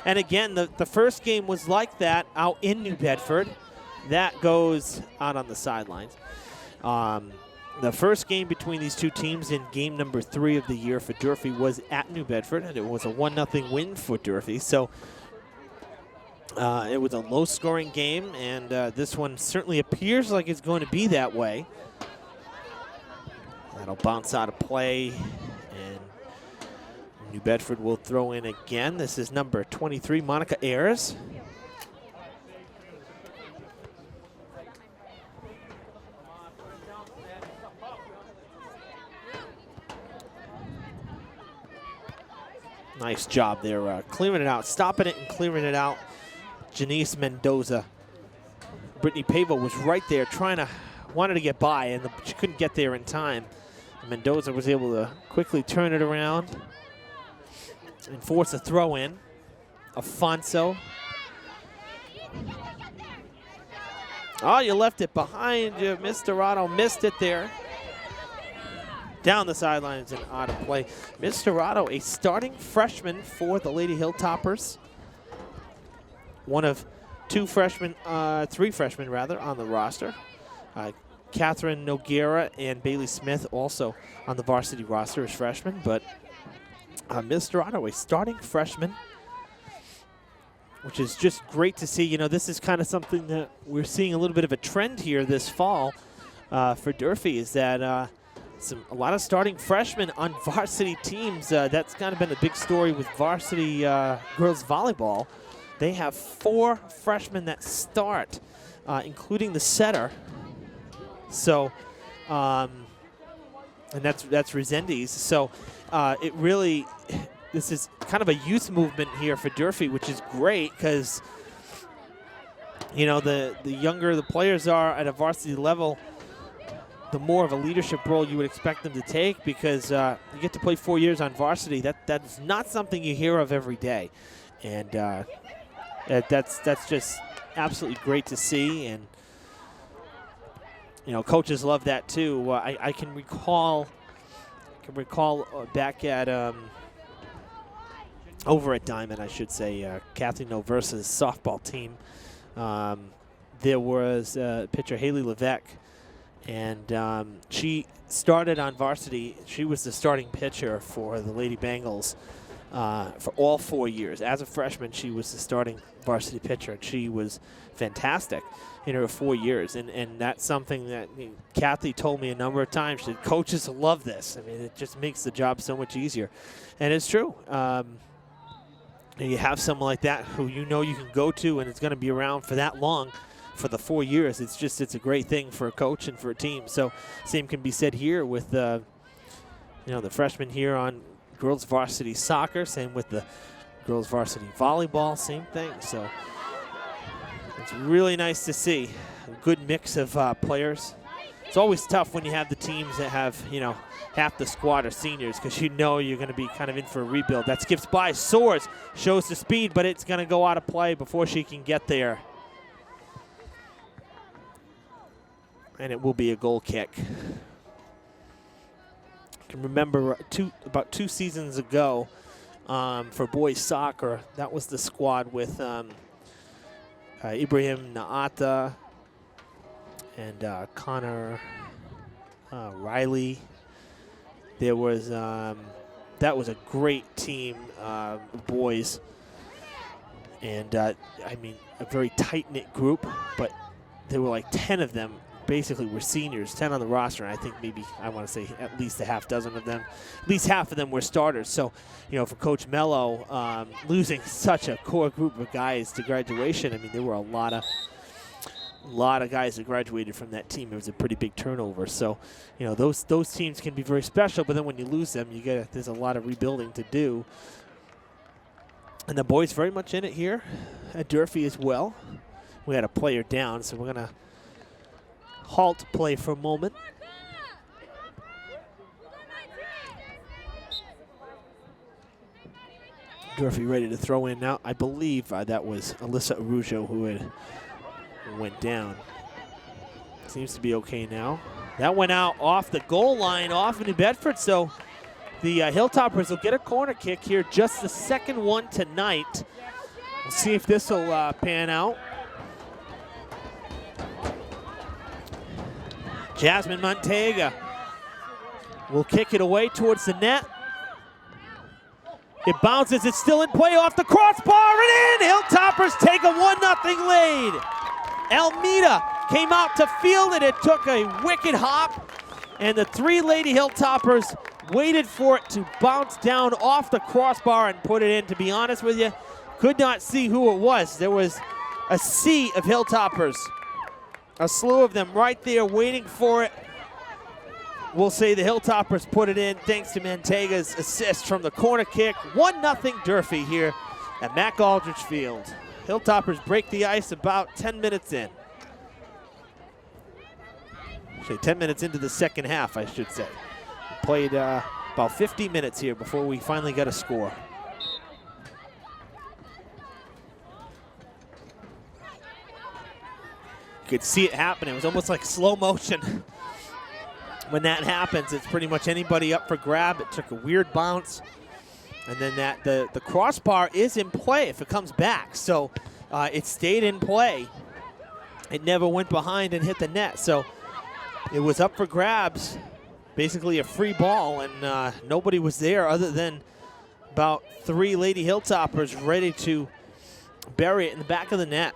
and again, the first game was like that out in New Bedford. That goes out on the sidelines. The first game between these two teams in game number 3 of the year for Durfee was at New Bedford, and it was a 1-0 win for Durfee. So it was a low-scoring game, and this one certainly appears like it's going to be that way. That'll bounce out of play, and New Bedford will throw in again. This is number 23, Monica Ayers. Nice job there, clearing it out, stopping it and clearing it out. Janice Mendoza. Brittany Pavo was right there wanted to get by, and she couldn't get there in time. Mendoza was able to quickly turn it around and force a throw in. Afonso. Oh, you left it behind you. Mr. Otto missed it there. Down the sidelines and out of play. Mr. Otto, a starting freshman for the Lady Hilltoppers. One of 3 freshmen rather, on the roster. Catherine Noguera and Bailey Smith also on the varsity roster as freshmen, but Mr. Otto, a starting freshman, which is just great to see. This is kind of something that we're seeing a little bit of a trend here this fall for Durfee, is that a lot of starting freshmen on varsity teams. That's kind of been a big story with varsity girls volleyball. They have 4 freshmen that start, including the setter. So, and that's Resendiz. So, this is kind of a youth movement here for Durfee, which is great because, the younger the players are at a varsity level, the more of a leadership role you would expect them to take, because you get to play 4 years on varsity. That's not something you hear of every day, and that's just absolutely great to see. And coaches love that too. I can recall back at over at Diamond, I should say, Kathy Noversa's softball team. There was pitcher Haley Levesque, and she started on varsity. She was the starting pitcher for the Lady Bengals for all 4 years. As a freshman, she was the starting varsity pitcher, and she was fantastic in her 4 years. And that's something that Kathy told me a number of times. She said, coaches love this. I mean, it just makes the job so much easier. And it's true. You have someone like that who you know you can go to and it's going to be around for that long, for the 4 years. It's a great thing for a coach and for a team. So same can be said here with the freshmen here on girls varsity soccer. Same with the girls varsity volleyball. Same thing. So it's really nice to see a good mix of players. It's always tough when you have the teams that have, half the squad are seniors, because you're going to be kind of in for a rebuild. That skips by, soars, shows the speed, but it's going to go out of play before she can get there. And it will be a goal kick. I can remember about 2 seasons ago for boys soccer, that was the squad with Ibrahim Naata and Connor Riley. There was that was a great team, boys, and I mean a very tight-knit group. But there were like 10 of them. Basically, were seniors, 10 on the roster, and I think maybe, I want to say at least a half dozen of them, at least half of them were starters. So, for Coach Mello, losing such a core group of guys to graduation, I mean, there were a lot of guys that graduated from that team. It was a pretty big turnover. So, those teams can be very special, but then when you lose them, there's a lot of rebuilding to do. And the boys very much in it here at Durfee as well. We had a player down, so we're going to halt play for a moment. Durfee ready to throw in now. I believe that was Alyssa Arujo who went down. Seems to be okay now. That went out off the goal line, off into Bedford, so the Hilltoppers will get a corner kick here, just the second one tonight. We'll see if this will pan out. Jasmine Montega will kick it away towards the net. It bounces, it's still in play off the crossbar and in! Hilltoppers take a 1-0 lead. Almeida came out to field it. It took a wicked hop, and the 3 Lady Hilltoppers waited for it to bounce down off the crossbar and put it in. To be honest with you, could not see who it was. There was a sea of Hilltoppers. A slew of them right there waiting for it. We'll say the Hilltoppers put it in thanks to Mantega's assist from the corner kick. 1-0 Durfee here at Mac Aldrich Field. Hilltoppers break the ice about 10 minutes in. Actually, 10 minutes into the second half, I should say. We played about 50 minutes here before we finally got a score. You could see it happen. It was almost like slow motion. When that happens, it's pretty much anybody up for grab. It took a weird bounce. And then the crossbar is in play if it comes back. So it stayed in play. It never went behind and hit the net. So it was up for grabs, basically a free ball, and nobody was there other than about 3 Lady Hilltoppers ready to bury it in the back of the net.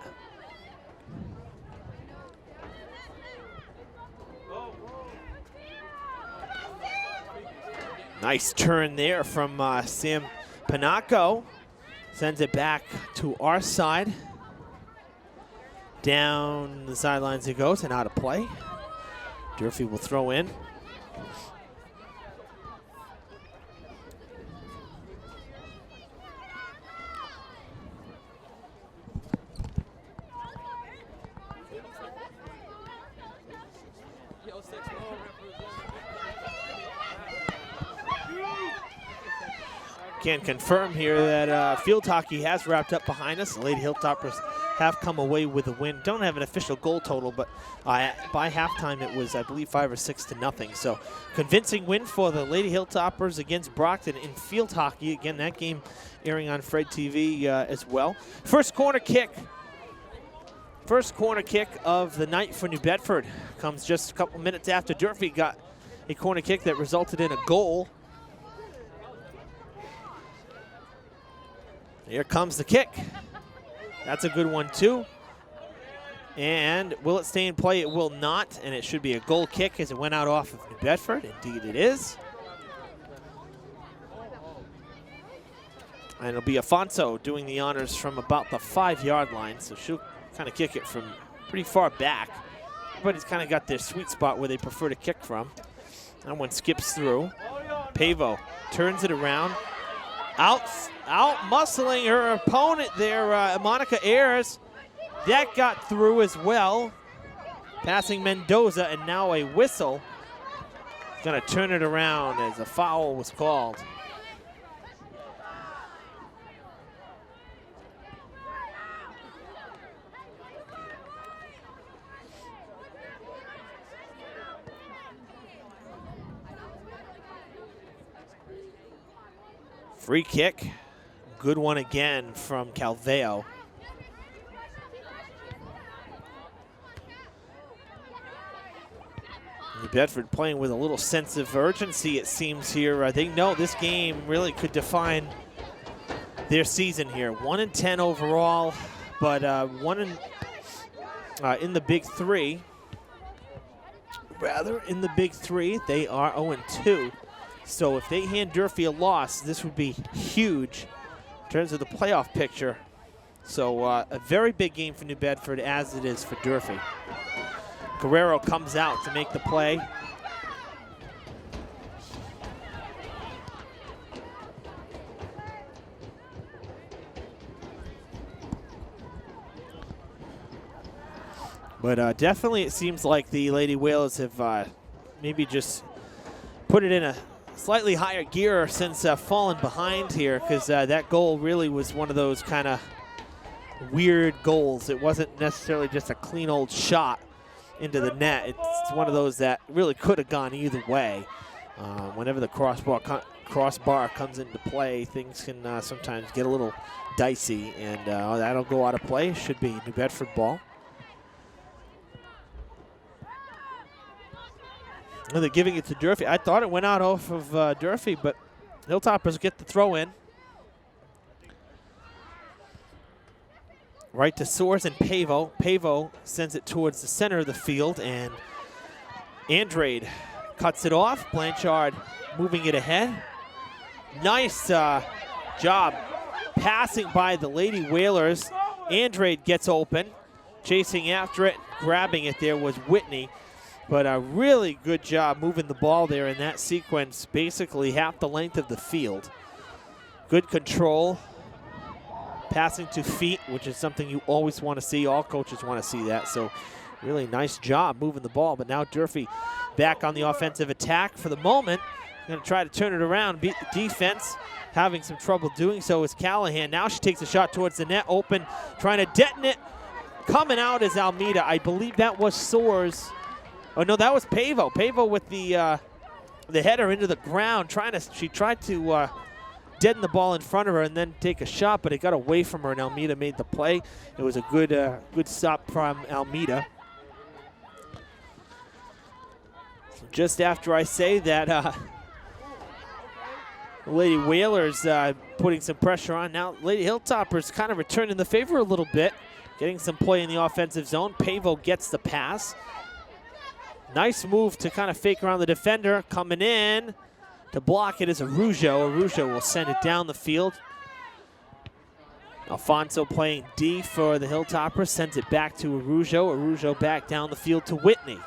Nice turn there from Sam Panaco. Sends it back to our side. Down the sidelines it goes and out of play. Durfee will throw in. Can confirm here that field hockey has wrapped up behind us. The Lady Hilltoppers have come away with a win. Don't have an official goal total, but by halftime it was, I believe, 5 or 6 to nothing. So convincing win for the Lady Hilltoppers against Brockton in field hockey. Again, that game airing on Fred TV as well. First corner kick of the night for New Bedford comes just a couple minutes after Durfee got a corner kick that resulted in a goal. Here comes the kick. That's a good one too. And will it stay in play? It will not, and it should be a goal kick as it went out off of New Bedford. Indeed it is. And it'll be Afonso doing the honors from about the 5-yard line, so she'll kind of kick it from pretty far back. Everybody's kind of got their sweet spot where they prefer to kick from. That one skips through. Pavo turns it around. Out muscling her opponent there, Monica Ayers. That got through as well. Passing Mendoza, and now a whistle. Gonna turn it around as a foul was called. Free kick, good one again from Calveo. New Bedford playing with a little sense of urgency, it seems here. They know this game really could define their season here. 1-10 overall, but in the Big Three. Rather, in the Big Three, they are 0-2. So if they hand Durfee a loss, this would be huge in terms of the playoff picture. So a very big game for New Bedford, as it is for Durfee. Guerrero comes out to make the play. But definitely it seems like the Lady Whalers have maybe just put it in a slightly higher gear since falling behind here, because that goal really was one of those kind of weird goals. It wasn't necessarily just a clean old shot into the net. It's one of those that really could have gone either way. Whenever the crossbar comes into play, things can sometimes get a little dicey, and that'll go out of play. Should be New Bedford ball. They're giving it to Durfee. I thought it went out off of Durfee, but Hilltoppers get the throw in. Right to Soares and Pavo. Pavo sends it towards the center of the field, and Andrade cuts it off. Blanchard moving it ahead. Nice job passing by the Lady Whalers. Andrade gets open. Chasing after it, grabbing it there was Whitney. But a really good job moving the ball there in that sequence, basically half the length of the field. Good control. Passing to feet, which is something you always want to see. All coaches want to see that. So really nice job moving the ball. But now Durfee back on the offensive attack for the moment. Going to try to turn it around, beat the defense. Having some trouble doing so is Callahan. Now she takes a shot towards the net, open, trying to detonate. Coming out is Almeida. I believe that was Soares. Oh no, that was Pavo. Pavo with the header into the ground. She tried to deaden the ball in front of her and then take a shot, but it got away from her, and Almeida made the play. It was a good stop from Almeida. So just after I say that, Lady Whalers putting some pressure on. Now Lady Hilltoppers kind of returning the favor a little bit, getting some play in the offensive zone. Pavo gets the pass. Nice move to kind of fake around the defender. Coming in to block it is Arujo. Arujo will send it down the field. Alfonso playing D for the Hilltoppers. Sends it back to Arujo. Arujo back down the field to Whitney.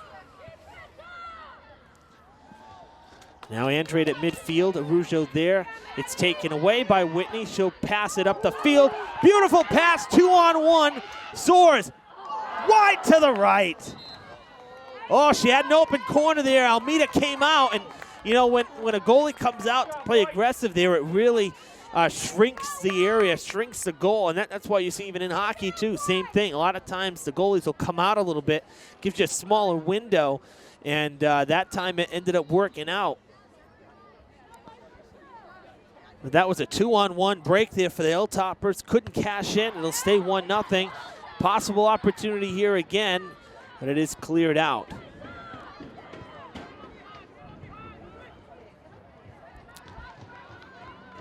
Now Andrade at midfield. Arujo there. It's taken away by Whitney. She'll pass it up the field. Beautiful pass, 2-on-1. Soares wide to the right. Oh, she had an open corner there. Almeida came out, and you know, when a goalie comes out to play aggressive there, it really shrinks the area, shrinks the goal, and that's why you see even in hockey too, same thing. A lot of times the goalies will come out a little bit, gives you a smaller window, and that time it ended up working out. But that was a 2-on-1 break there for the Hilltoppers. Couldn't cash in. It'll stay 1-0. Possible opportunity here again, but it is cleared out.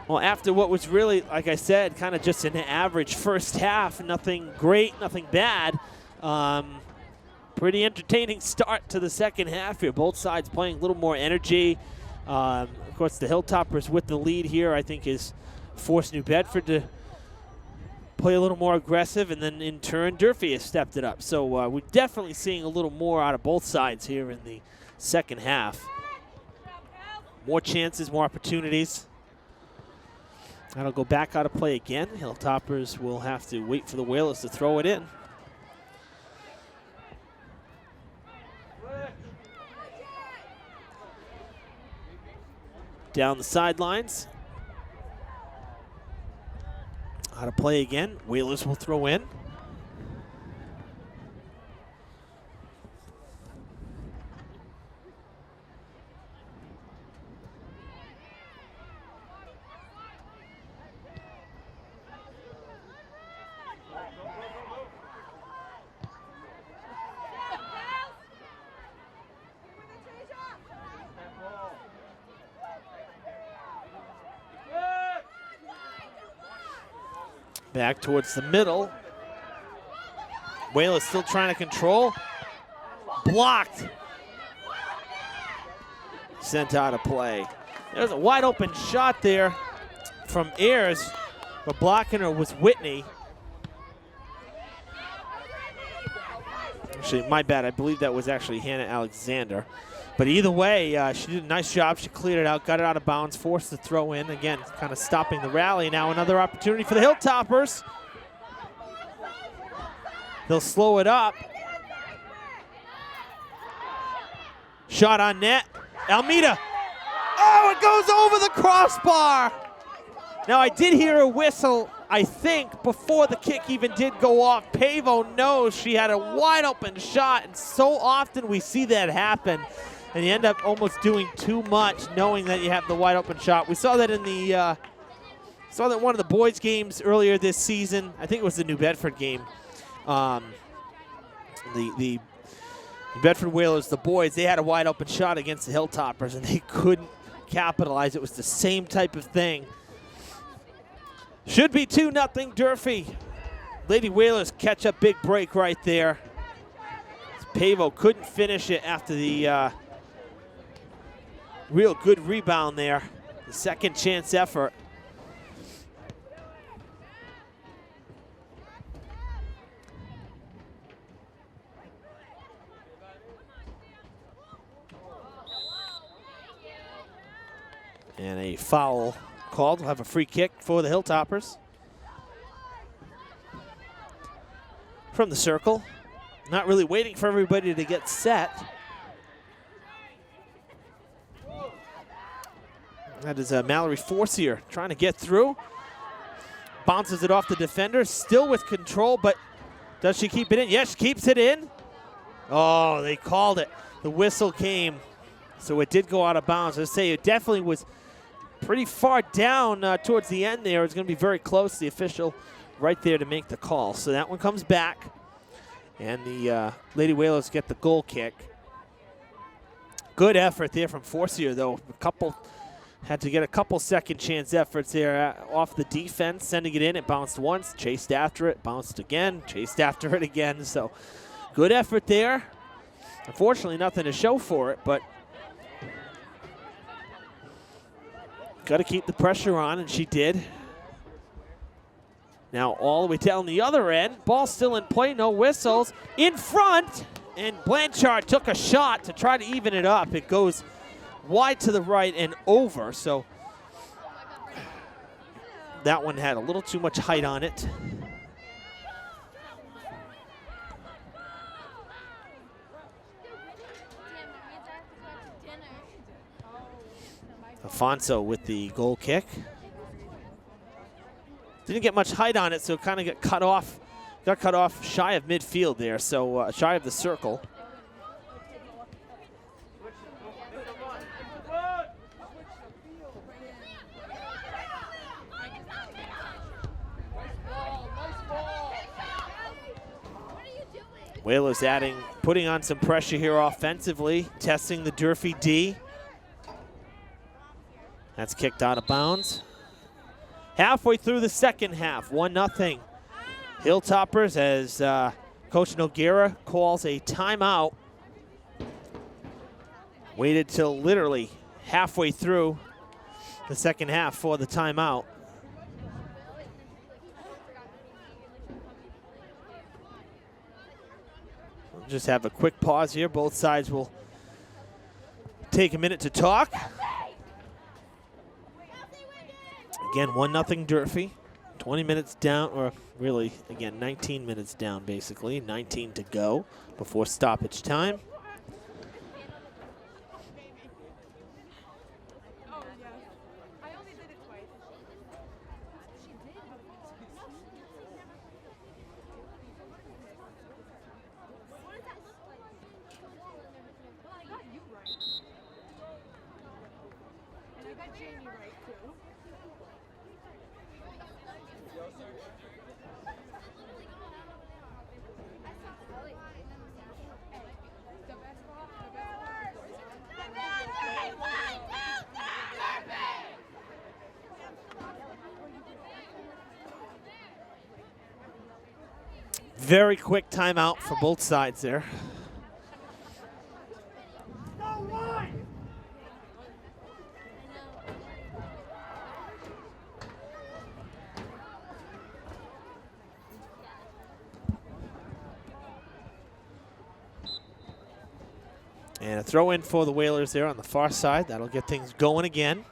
Well, after what was really, like I said, kind of just an average first half, nothing great, nothing bad. Pretty entertaining start to the second half here. Both sides playing a little more energy. Of course, the Hilltoppers with the lead here, I think, is forced New Bedford to play a little more aggressive, and then in turn, Durfee has stepped it up. So we're definitely seeing a little more out of both sides here in the second half. More chances, more opportunities. That'll go back out of play again. Hilltoppers will have to wait for the Whalers to throw it in. Down the sidelines. Out of play again. Whalers will throw in. Back towards the middle. Whalers still trying to control. Blocked. Sent out of play. There's a wide open shot there from Ayers, but blocking her was Whitney. Actually, my bad. I believe that was actually Hannah Alexander. But either way, she did a nice job. She cleared it out, got it out of bounds, forced the throw in. Again, kind of stopping the rally. Now another opportunity for the Hilltoppers. They'll slow it up. Shot on net. Almeida. Oh, it goes over the crossbar. Now, I did hear a whistle, I think, before the kick even did go off. Pavo knows she had a wide open shot, and so often we see that happen. And you end up almost doing too much knowing that you have the wide open shot. We saw that in the one of the boys' games earlier this season. I think it was the New Bedford game. The New Bedford Whalers, the boys, they had a wide open shot against the Hilltoppers, and they couldn't capitalize. It was the same type of thing. Should be 2-0 Durfee. Lady Whalers catch a big break right there. Pavo couldn't finish it after the real good rebound there. The second chance effort. And a foul called. We'll have a free kick for the Hilltoppers. From the circle. Not really waiting for everybody to get set. That is Mallory Forcier trying to get through. Bounces it off the defender, still with control, but does she keep it in? Yes, she keeps it in. Oh, they called it. The whistle came, so it did go out of bounds. I say it definitely was pretty far down towards the end there. It's going to be very close. The official right there to make the call. So that one comes back, and the Lady Whalers get the goal kick. Good effort there from Forcier, though. Had to get a couple second chance efforts there off the defense, sending it in. It bounced once, chased after it, bounced again, chased after it again. So good effort there. Unfortunately, nothing to show for it, but got to keep the pressure on, and she did. Now all the way down the other end. Ball still in play, no whistles. In front, and Blanchard took a shot to try to even it up. It goes wide to the right and over, so that one had a little too much height on it. Afonso with the goal kick. Didn't get much height on it, so it kind of got cut off. Got cut off shy of midfield there, so shy of the circle. Whalers putting on some pressure here offensively, testing the Durfee D. That's kicked out of bounds. Halfway through the second half, 1-0. Hilltoppers as Coach Noguera calls a timeout. Waited till literally halfway through the second half for the timeout. We'll just have a quick pause here. Both sides will take a minute to talk. Again, 1-0 Durfee. 20 minutes down, or really, again, 19 minutes down, basically. 19 to go before stoppage time. Very quick timeout for both sides there. And a throw in for the Whalers there on the far side. That'll get things going again.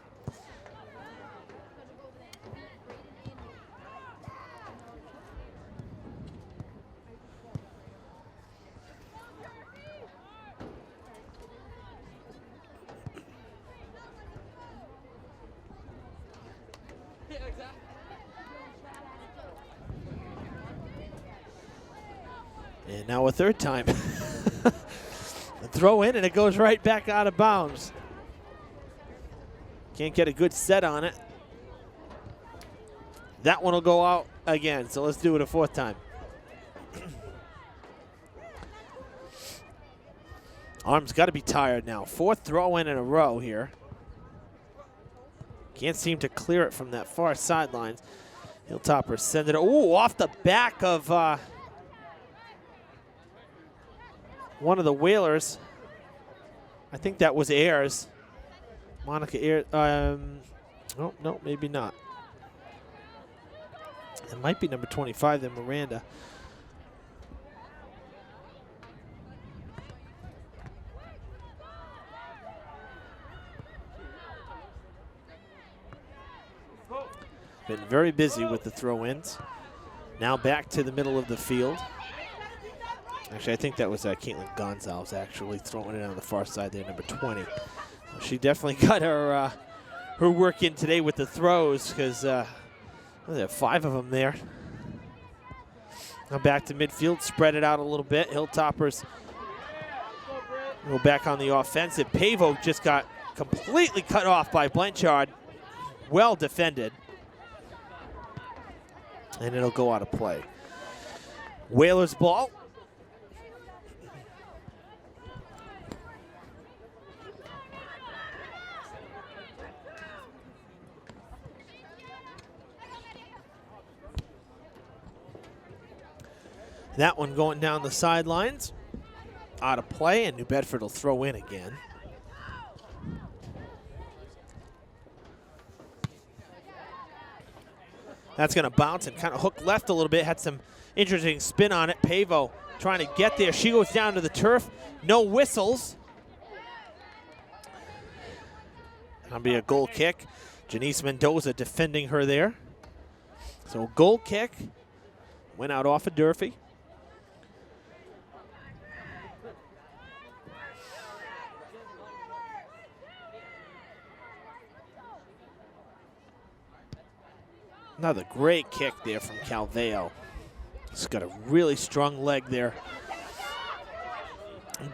And now a third time. A throw in and it goes right back out of bounds. Can't get a good set on it. That one will go out again, so let's do it a fourth time. Arm's got to be tired now. Fourth throw in a row here. Can't seem to clear it from that far sideline. Hilltoppers send it, ooh, off the back of one of the Whalers. I think that was Ayers. Monica Ayers. Oh, no, maybe not. It might be number 25 then, Miranda. Been very busy with the throw-ins. Now back to the middle of the field. Actually, I think that was Caitlin Gonzalez actually throwing it on the far side there, number 20. So she definitely got her her work in today with the throws because there are 5 of them there. Now back to midfield, spread it out a little bit. Hilltoppers go back on the offensive. Pavo just got completely cut off by Blanchard. Well defended. And it'll go out of play. Whalers ball. That one going down the sidelines. Out of play, and New Bedford will throw in again. That's going to bounce and kind of hook left a little bit. Had some interesting spin on it. Pavo trying to get there. She goes down to the turf. No whistles. That'll be a goal kick. Janice Mendoza defending her there. So goal kick. Went out off of Durfee. Another great kick there from Calveo. He's got a really strong leg there.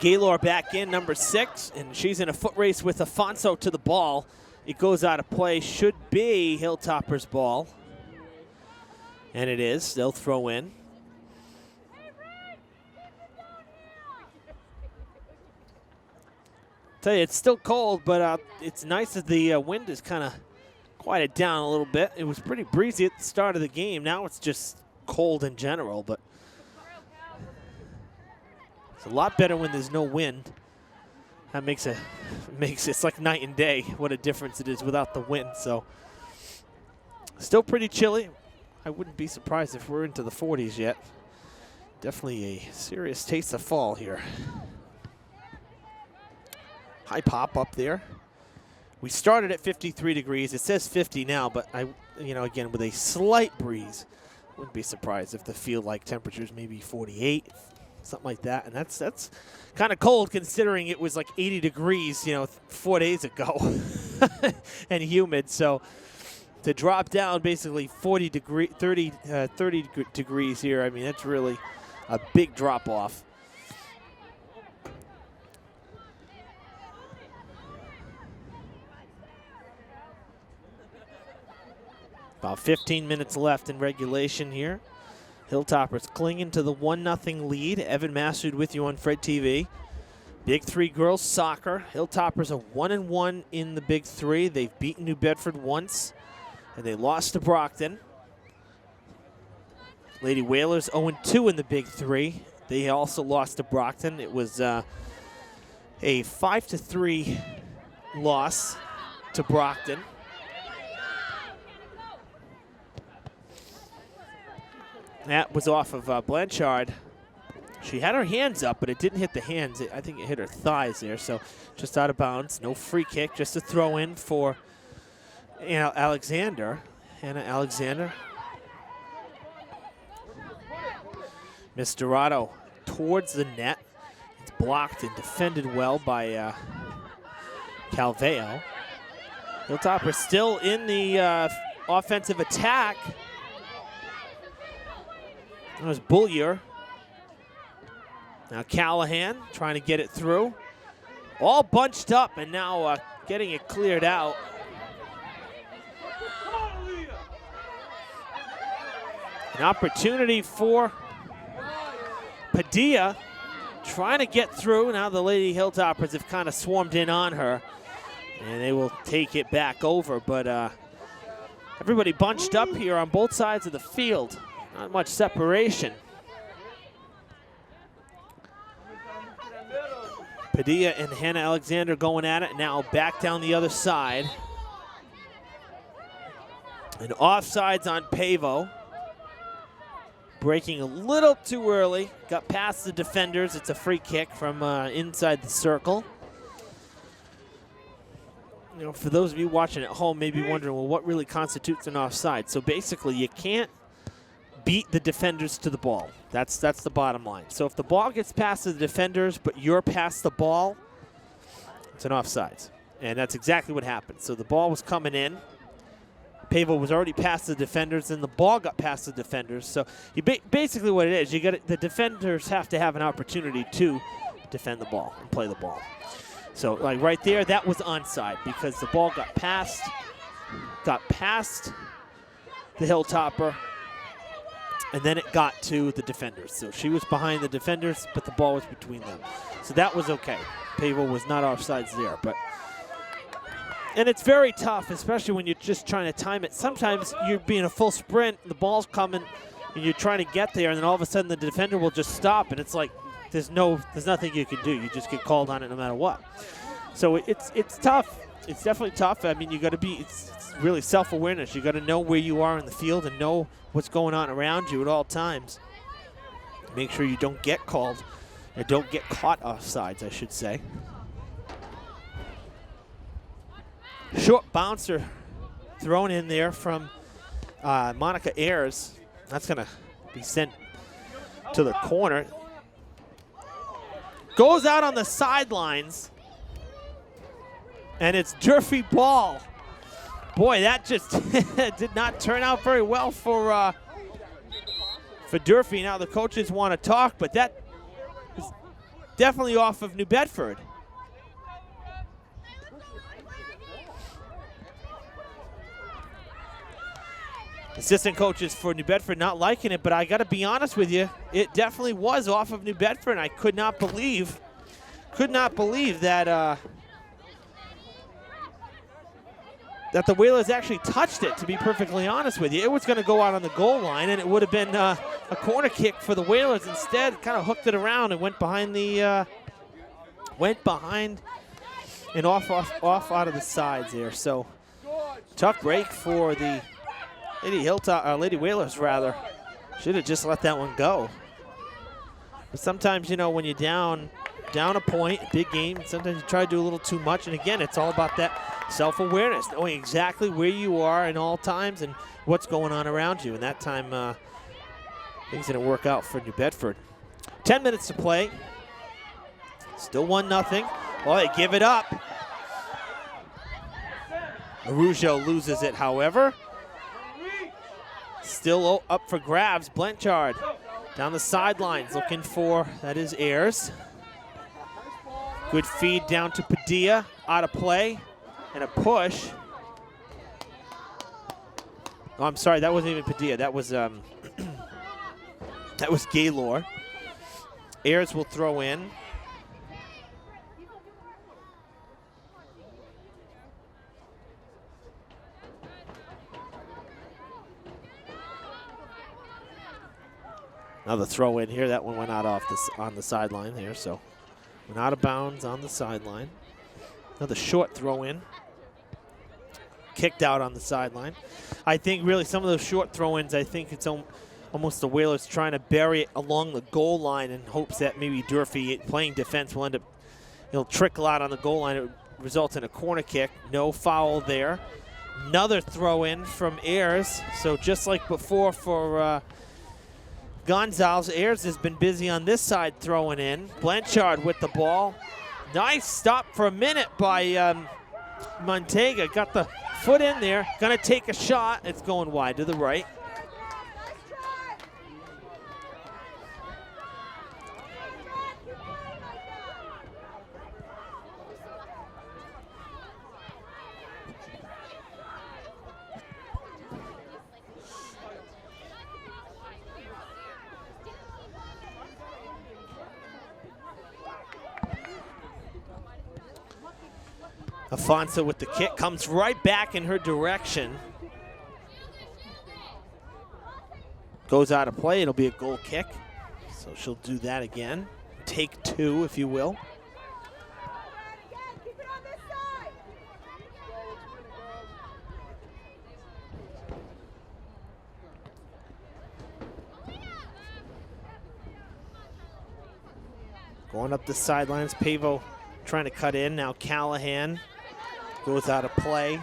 Gaylor back in, number 6, and she's in a foot race with Afonso to the ball. It goes out of play, should be Hilltopper's ball. And it is, they'll throw in. Tell you, it's still cold, but it's nice that the wind is kind of quieted down a little bit. It was pretty breezy at the start of the game. Now it's just cold in general, but it's a lot better when there's no wind. That makes it's like night and day. What a difference it is without the wind. So still pretty chilly. I wouldn't be surprised if we're into the 40s yet. Definitely a serious taste of fall here. High pop up there. We started at 53 degrees. It says 50 now, but again, with a slight breeze, wouldn't be surprised if the field-like temperatures maybe 48, something like that. And that's kind of cold considering it was like 80 degrees, 4 days ago, and humid. So to drop down basically 30 degrees here, I mean, that's really a big drop off. About 15 minutes left in regulation here. Hilltoppers clinging to the 1-0 lead. Evan Massoud with you on Fred TV. Big 3 girls soccer. Hilltoppers are 1-1 in the Big 3. They've beaten New Bedford once, and they lost to Brockton. Lady Whalers 0-2 in the Big 3. They also lost to Brockton. It was a 5-3 loss to Brockton. That was off of Blanchard. She had her hands up, but it didn't hit the hands. I think it hit her thighs there, so just out of bounds. No free kick, just a throw in for Alexander. Hannah Alexander. Miss Dorado towards the net. It's blocked and defended well by Calveo. Hilltopper still in the offensive attack. That was Bullier. Now Callahan trying to get it through. All bunched up and now getting it cleared out. An opportunity for Padilla trying to get through. Now the Lady Hilltoppers have kind of swarmed in on her, and they will take it back over. But everybody bunched up here on both sides of the field. Not much separation. Padilla and Hannah Alexander going at it. Now back down the other side. And offsides on Pavo. Breaking a little too early. Got past the defenders. It's a free kick from inside the circle. For those of you watching at home, maybe wondering, well, what really constitutes an offside? So basically, you can't beat the defenders to the ball. That's the bottom line. So if the ball gets past the defenders, but you're past the ball, it's an offsides. And that's exactly what happened. So the ball was coming in. Pavo was already past the defenders, and the ball got past the defenders. So basically what it is, the defenders have to have an opportunity to defend the ball and play the ball. So like right there, that was onside because the ball got past the Hilltopper, and then it got to the defenders. So she was behind the defenders, but the ball was between them. So that was okay. Pavo was not offsides there. And it's very tough, especially when you're just trying to time it. Sometimes you're being a full sprint, the ball's coming, and you're trying to get there, and then all of a sudden the defender will just stop, and it's like there's nothing you can do. You just get called on it no matter what. So it's tough. It's definitely tough. I mean, it's really self-awareness. You got to know where you are in the field and know what's going on around you at all times. Make sure you don't get called, or don't get caught offsides, I should say. Short bouncer thrown in there from Monica Ayers. That's going to be sent to the corner. Goes out on the sidelines, and it's Durfee ball. Boy, that just did not turn out very well for Durfee. Now the coaches want to talk, but that is definitely off of New Bedford. Assistant coaches for New Bedford not liking it, but I got to be honest with you, it definitely was off of New Bedford, and I could not believe that that the Whalers actually touched it, to be perfectly honest with you. It was going to go out on the goal line, and it would have been a corner kick for the Whalers. Instead, kind of hooked it around and went behind and off out of the sides there. So tough break for the Lady Whalers, rather. Should have just let that one go. But sometimes, you know, when you're down a point, big game, sometimes you try to do a little too much. And again, it's all about that self-awareness, knowing exactly where you are in all times and what's going on around you. And that time, things didn't work out for New Bedford. 10 minutes to play. Still 1-0. Well, they give it up. Arujo loses it, however. Still up for grabs. Blanchard down the sidelines looking for, that is Ayers. Good feed down to Padilla, out of play, and a push. Oh, I'm sorry, that wasn't even Padilla. That was that was Gaylor. Ayers will throw in. Another throw in here. That one went out on the sideline there, so went out of bounds on the sideline. Another short throw in. Kicked out on the sideline. I think really some of those short throw-ins, I think it's almost the Whalers trying to bury it along the goal line in hopes that maybe Durfee playing defense will end up, it'll trickle out on the goal line. It results in a corner kick. No foul there. Another throw in from Ayers. So just like before for Gonzalez, Ayers has been busy on this side throwing in. Blanchard with the ball. Nice stop for a minute by Montega. Got the foot in there. Gonna take a shot. It's going wide to the right. Afonso with the kick, comes right back in her direction. Goes out of play, it'll be a goal kick. So she'll do that again. Take two, if you will. Going up the sidelines, Pavo trying to cut in. Now Callahan goes out of play.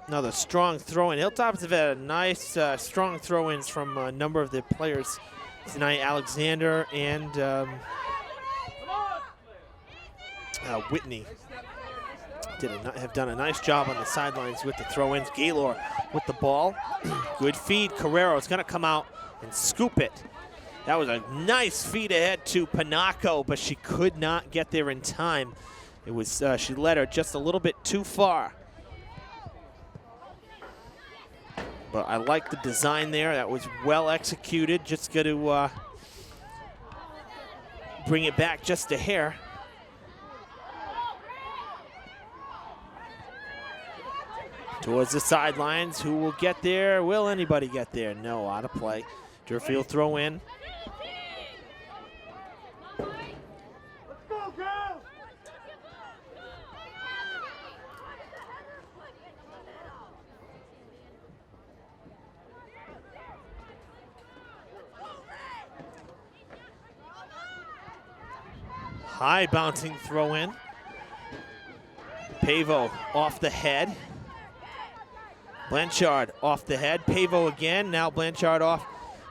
Another strong throw-in. Hilltops have had a nice, strong throw-ins from a number of the players tonight. Alexander and Whitney have done a nice job on the sidelines with the throw-ins. Gaylor with the ball. Good feed. Carrero's going to come out and scoop it. That was a nice feed ahead to Panaco, but she could not get there in time. It was she led her just a little bit too far. But I like the design there. That was well executed. Just got to bring it back just a hair. Towards the sidelines. Who will get there? Will anybody get there? No, out of play. Durfee will throw in. High bouncing throw in. Pavo off the head. Blanchard off the head. Pavo again. Now Blanchard off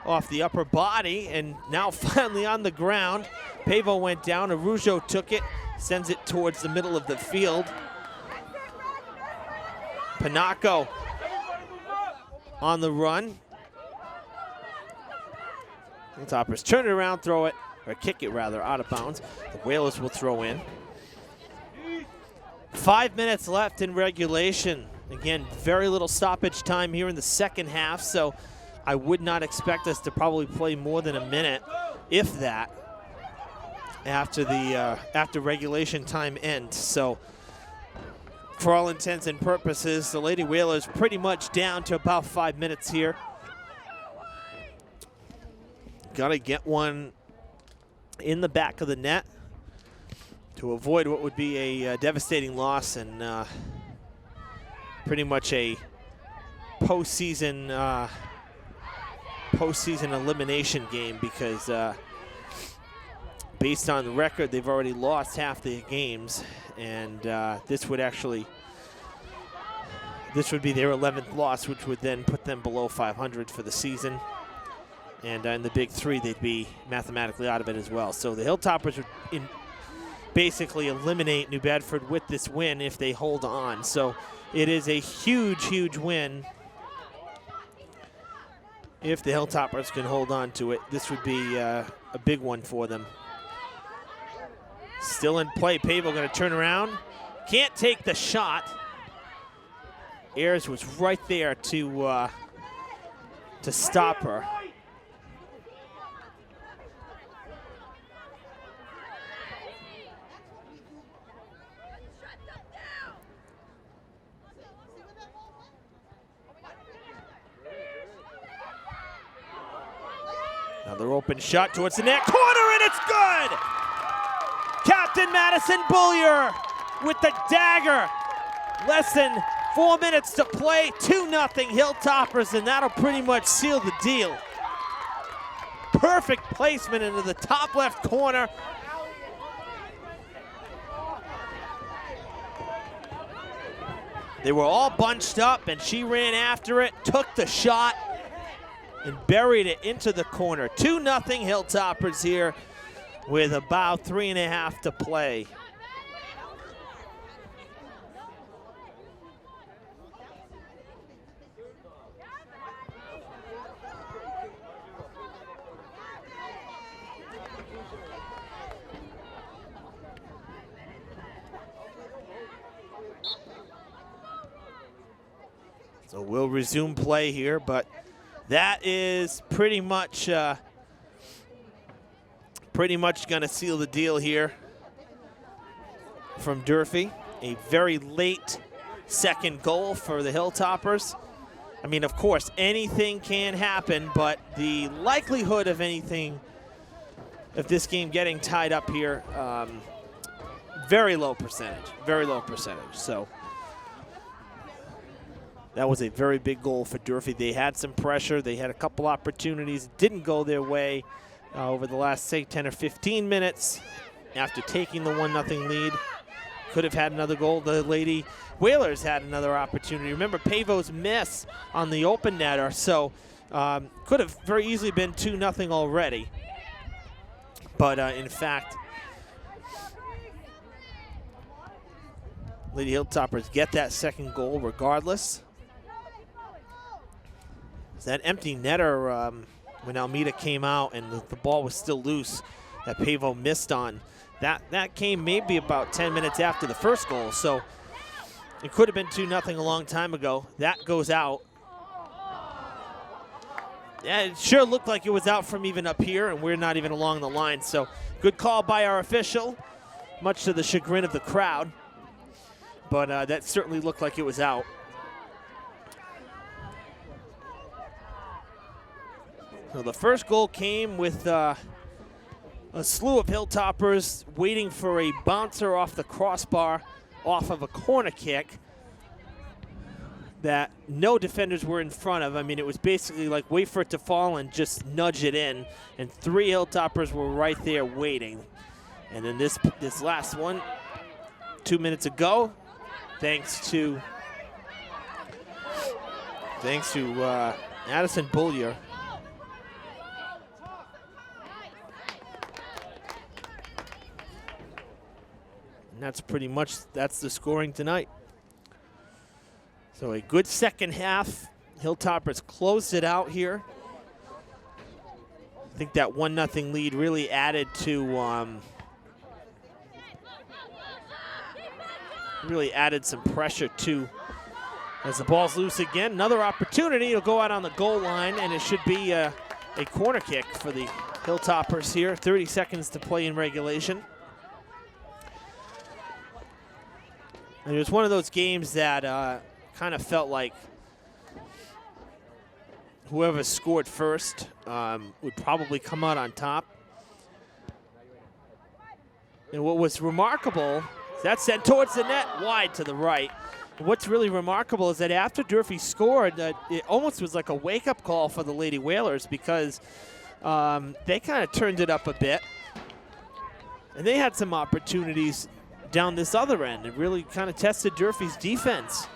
off the upper body, and now finally on the ground. Pavo went down, Arujo took it, sends it towards the middle of the field. Panaco on the run. Hilltoppers turn it around, throw it, or kick it rather, out of bounds. The Whalers will throw in. 5 minutes left in regulation. Again, very little stoppage time here in the second half, so I would not expect us to probably play more than a minute, if that, after regulation time ends. So, for all intents and purposes, the Lady Whalers pretty much down to about 5 minutes here. Got to get one in the back of the net to avoid what would be a devastating loss and pretty much a postseason elimination game, because based on the record, they've already lost half the games, and this would be their 11th loss, which would then put them below 500 for the season. And in the Big Three, they'd be mathematically out of it as well. So the Hilltoppers would basically eliminate New Bedford with this win if they hold on. So it is a huge, huge win. If the Hilltoppers can hold on to it, this would be a big one for them. Still in play, Pavo going to turn around. Can't take the shot. Ayers was right there to stop her. Another open shot towards the net corner, and it's good! Captain Madison Bullier with the dagger. Less than 4 minutes to play, 2-0 Hilltoppers, and that'll pretty much seal the deal. Perfect placement into the top left corner. They were all bunched up, and she ran after it, took the shot, and buried it into the corner. 2-0 Hilltoppers here with about 3.5 to play. So we'll resume play here, but that is pretty much going to seal the deal here from Durfee. A very late second goal for the Hilltoppers. I mean, of course, anything can happen, but the likelihood of anything, of this game getting tied up here, very low percentage, very low percentage. So that was a very big goal for Durfee. They had some pressure. They had a couple opportunities. Didn't go their way over the last, say, 10 or 15 minutes after taking the 1-0 lead. Could have had another goal. The Lady Whalers had another opportunity. Remember Pavo's miss on the open netter, so could have very easily been 2-0 already. But in fact, Lady Hilltoppers get that second goal regardless. That empty netter when Almeida came out and the ball was still loose that Pavo missed on, that came maybe about 10 minutes after the first goal. So it could have been 2-0 a long time ago. That goes out. Yeah, it sure looked like it was out from even up here, and we're not even along the line. So good call by our official, much to the chagrin of the crowd. But that certainly looked like it was out. So the first goal came with a slew of Hilltoppers waiting for a bouncer off the crossbar off of a corner kick that no defenders were in front of. I mean, it was basically like wait for it to fall and just nudge it in, and 3 Hilltoppers were right there waiting. And then this last one, 2 minutes ago, thanks to Addison Bullier, And that's pretty much, that's the scoring tonight. So a good second half. Hilltoppers closed it out here. I think that 1-0 lead really added to, really added some pressure to, as the ball's loose again. Another opportunity. It'll go out on the goal line, and it should be a corner kick for the Hilltoppers here. 30 seconds to play in regulation. And it was one of those games that kind of felt like whoever scored first would probably come out on top. And what was remarkable, that's sent towards the net, wide to the right. And what's really remarkable is that after Durfee scored, it almost was like a wake-up call for the Lady Whalers, because they kind of turned it up a bit. And they had some opportunities down this other end. It really kind of tested Durfee's defense.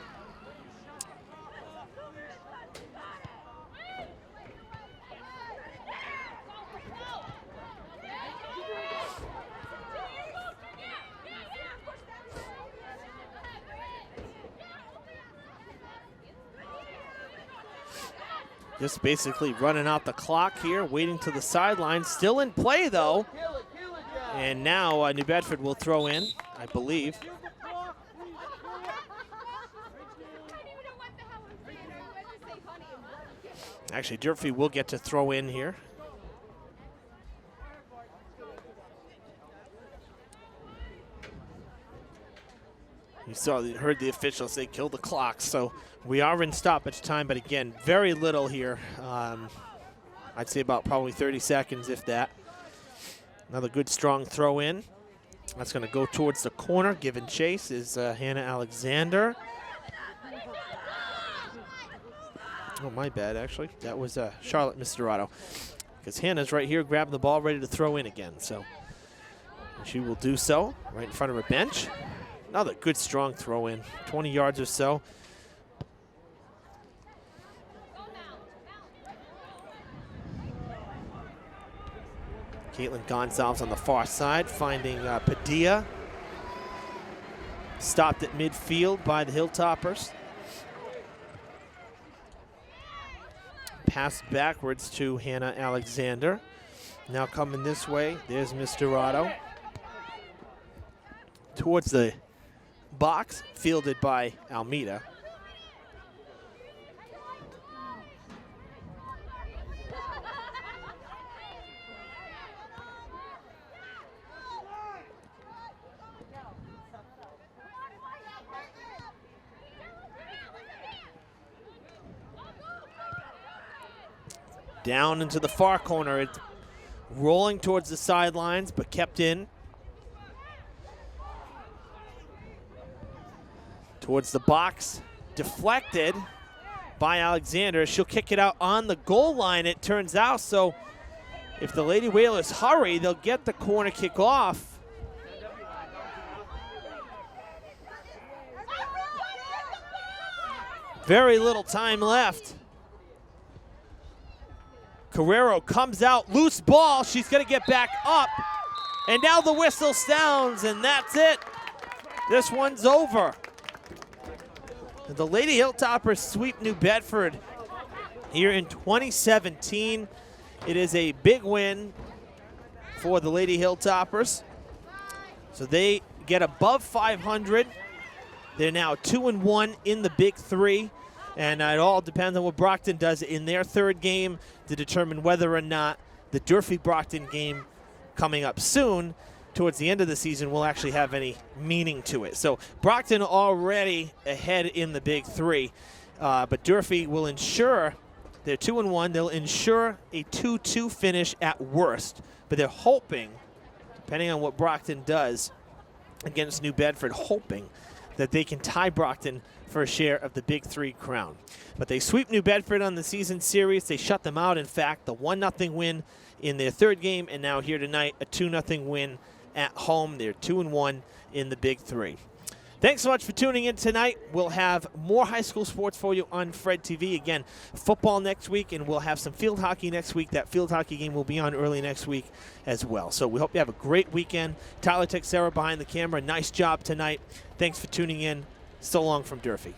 Just basically running out the clock here, waiting to the sideline. Still in play, though. And now New Bedford will throw in, I believe. Actually, Durfee will get to throw in here. You heard the officials say kill the clock, so we are in stoppage time, but again, very little here. I'd say about probably 30 seconds, if that. Another good, strong throw in. That's going to go towards the corner. Giving chase is Hannah Alexander. Oh, my bad, actually. That was Charlotte Misterato, because Hannah's right here grabbing the ball, ready to throw in again. So she will do so right in front of her bench. Another good, strong throw in, 20 yards or so. Caitlin Gonzalez on the far side, finding Padilla. Stopped at midfield by the Hilltoppers. Pass backwards to Hannah Alexander. Now coming this way, there's Misterato. Towards the box, fielded by Almeida. Down into the far corner. It's rolling towards the sidelines, but kept in. Towards the box, deflected by Alexander. She'll kick it out on the goal line, it turns out. So if the Lady Whalers hurry, they'll get the corner kick off. Very little time left. Carrero comes out, loose ball. She's going to get back up. And now the whistle sounds, and that's it. This one's over. The Lady Hilltoppers sweep New Bedford here in 2017. It is a big win for the Lady Hilltoppers. So they get above 500. They're now 2-1 in the Big Three. And it all depends on what Brockton does in their third game to determine whether or not the Durfee-Brockton game coming up soon towards the end of the season will actually have any meaning to it. So Brockton already ahead in the Big Three, but Durfee will ensure they're 2-1. They'll ensure a 2-2 finish at worst, but they're hoping, depending on what Brockton does against New Bedford, hoping that they can tie Brockton for a share of the Big Three crown. But they sweep New Bedford on the season series. They shut them out, in fact, the 1-0 win in their third game, and now here tonight, a 2-0 win at home. They're 2-1 in the Big Three. Thanks so much for tuning in tonight. We'll have more high school sports for you on Fred TV. Again, football next week, and we'll have some field hockey next week. That field hockey game will be on early next week as well. So we hope you have a great weekend. Tyler Texera behind the camera. Nice job tonight. Thanks for tuning in. So long from Durfee.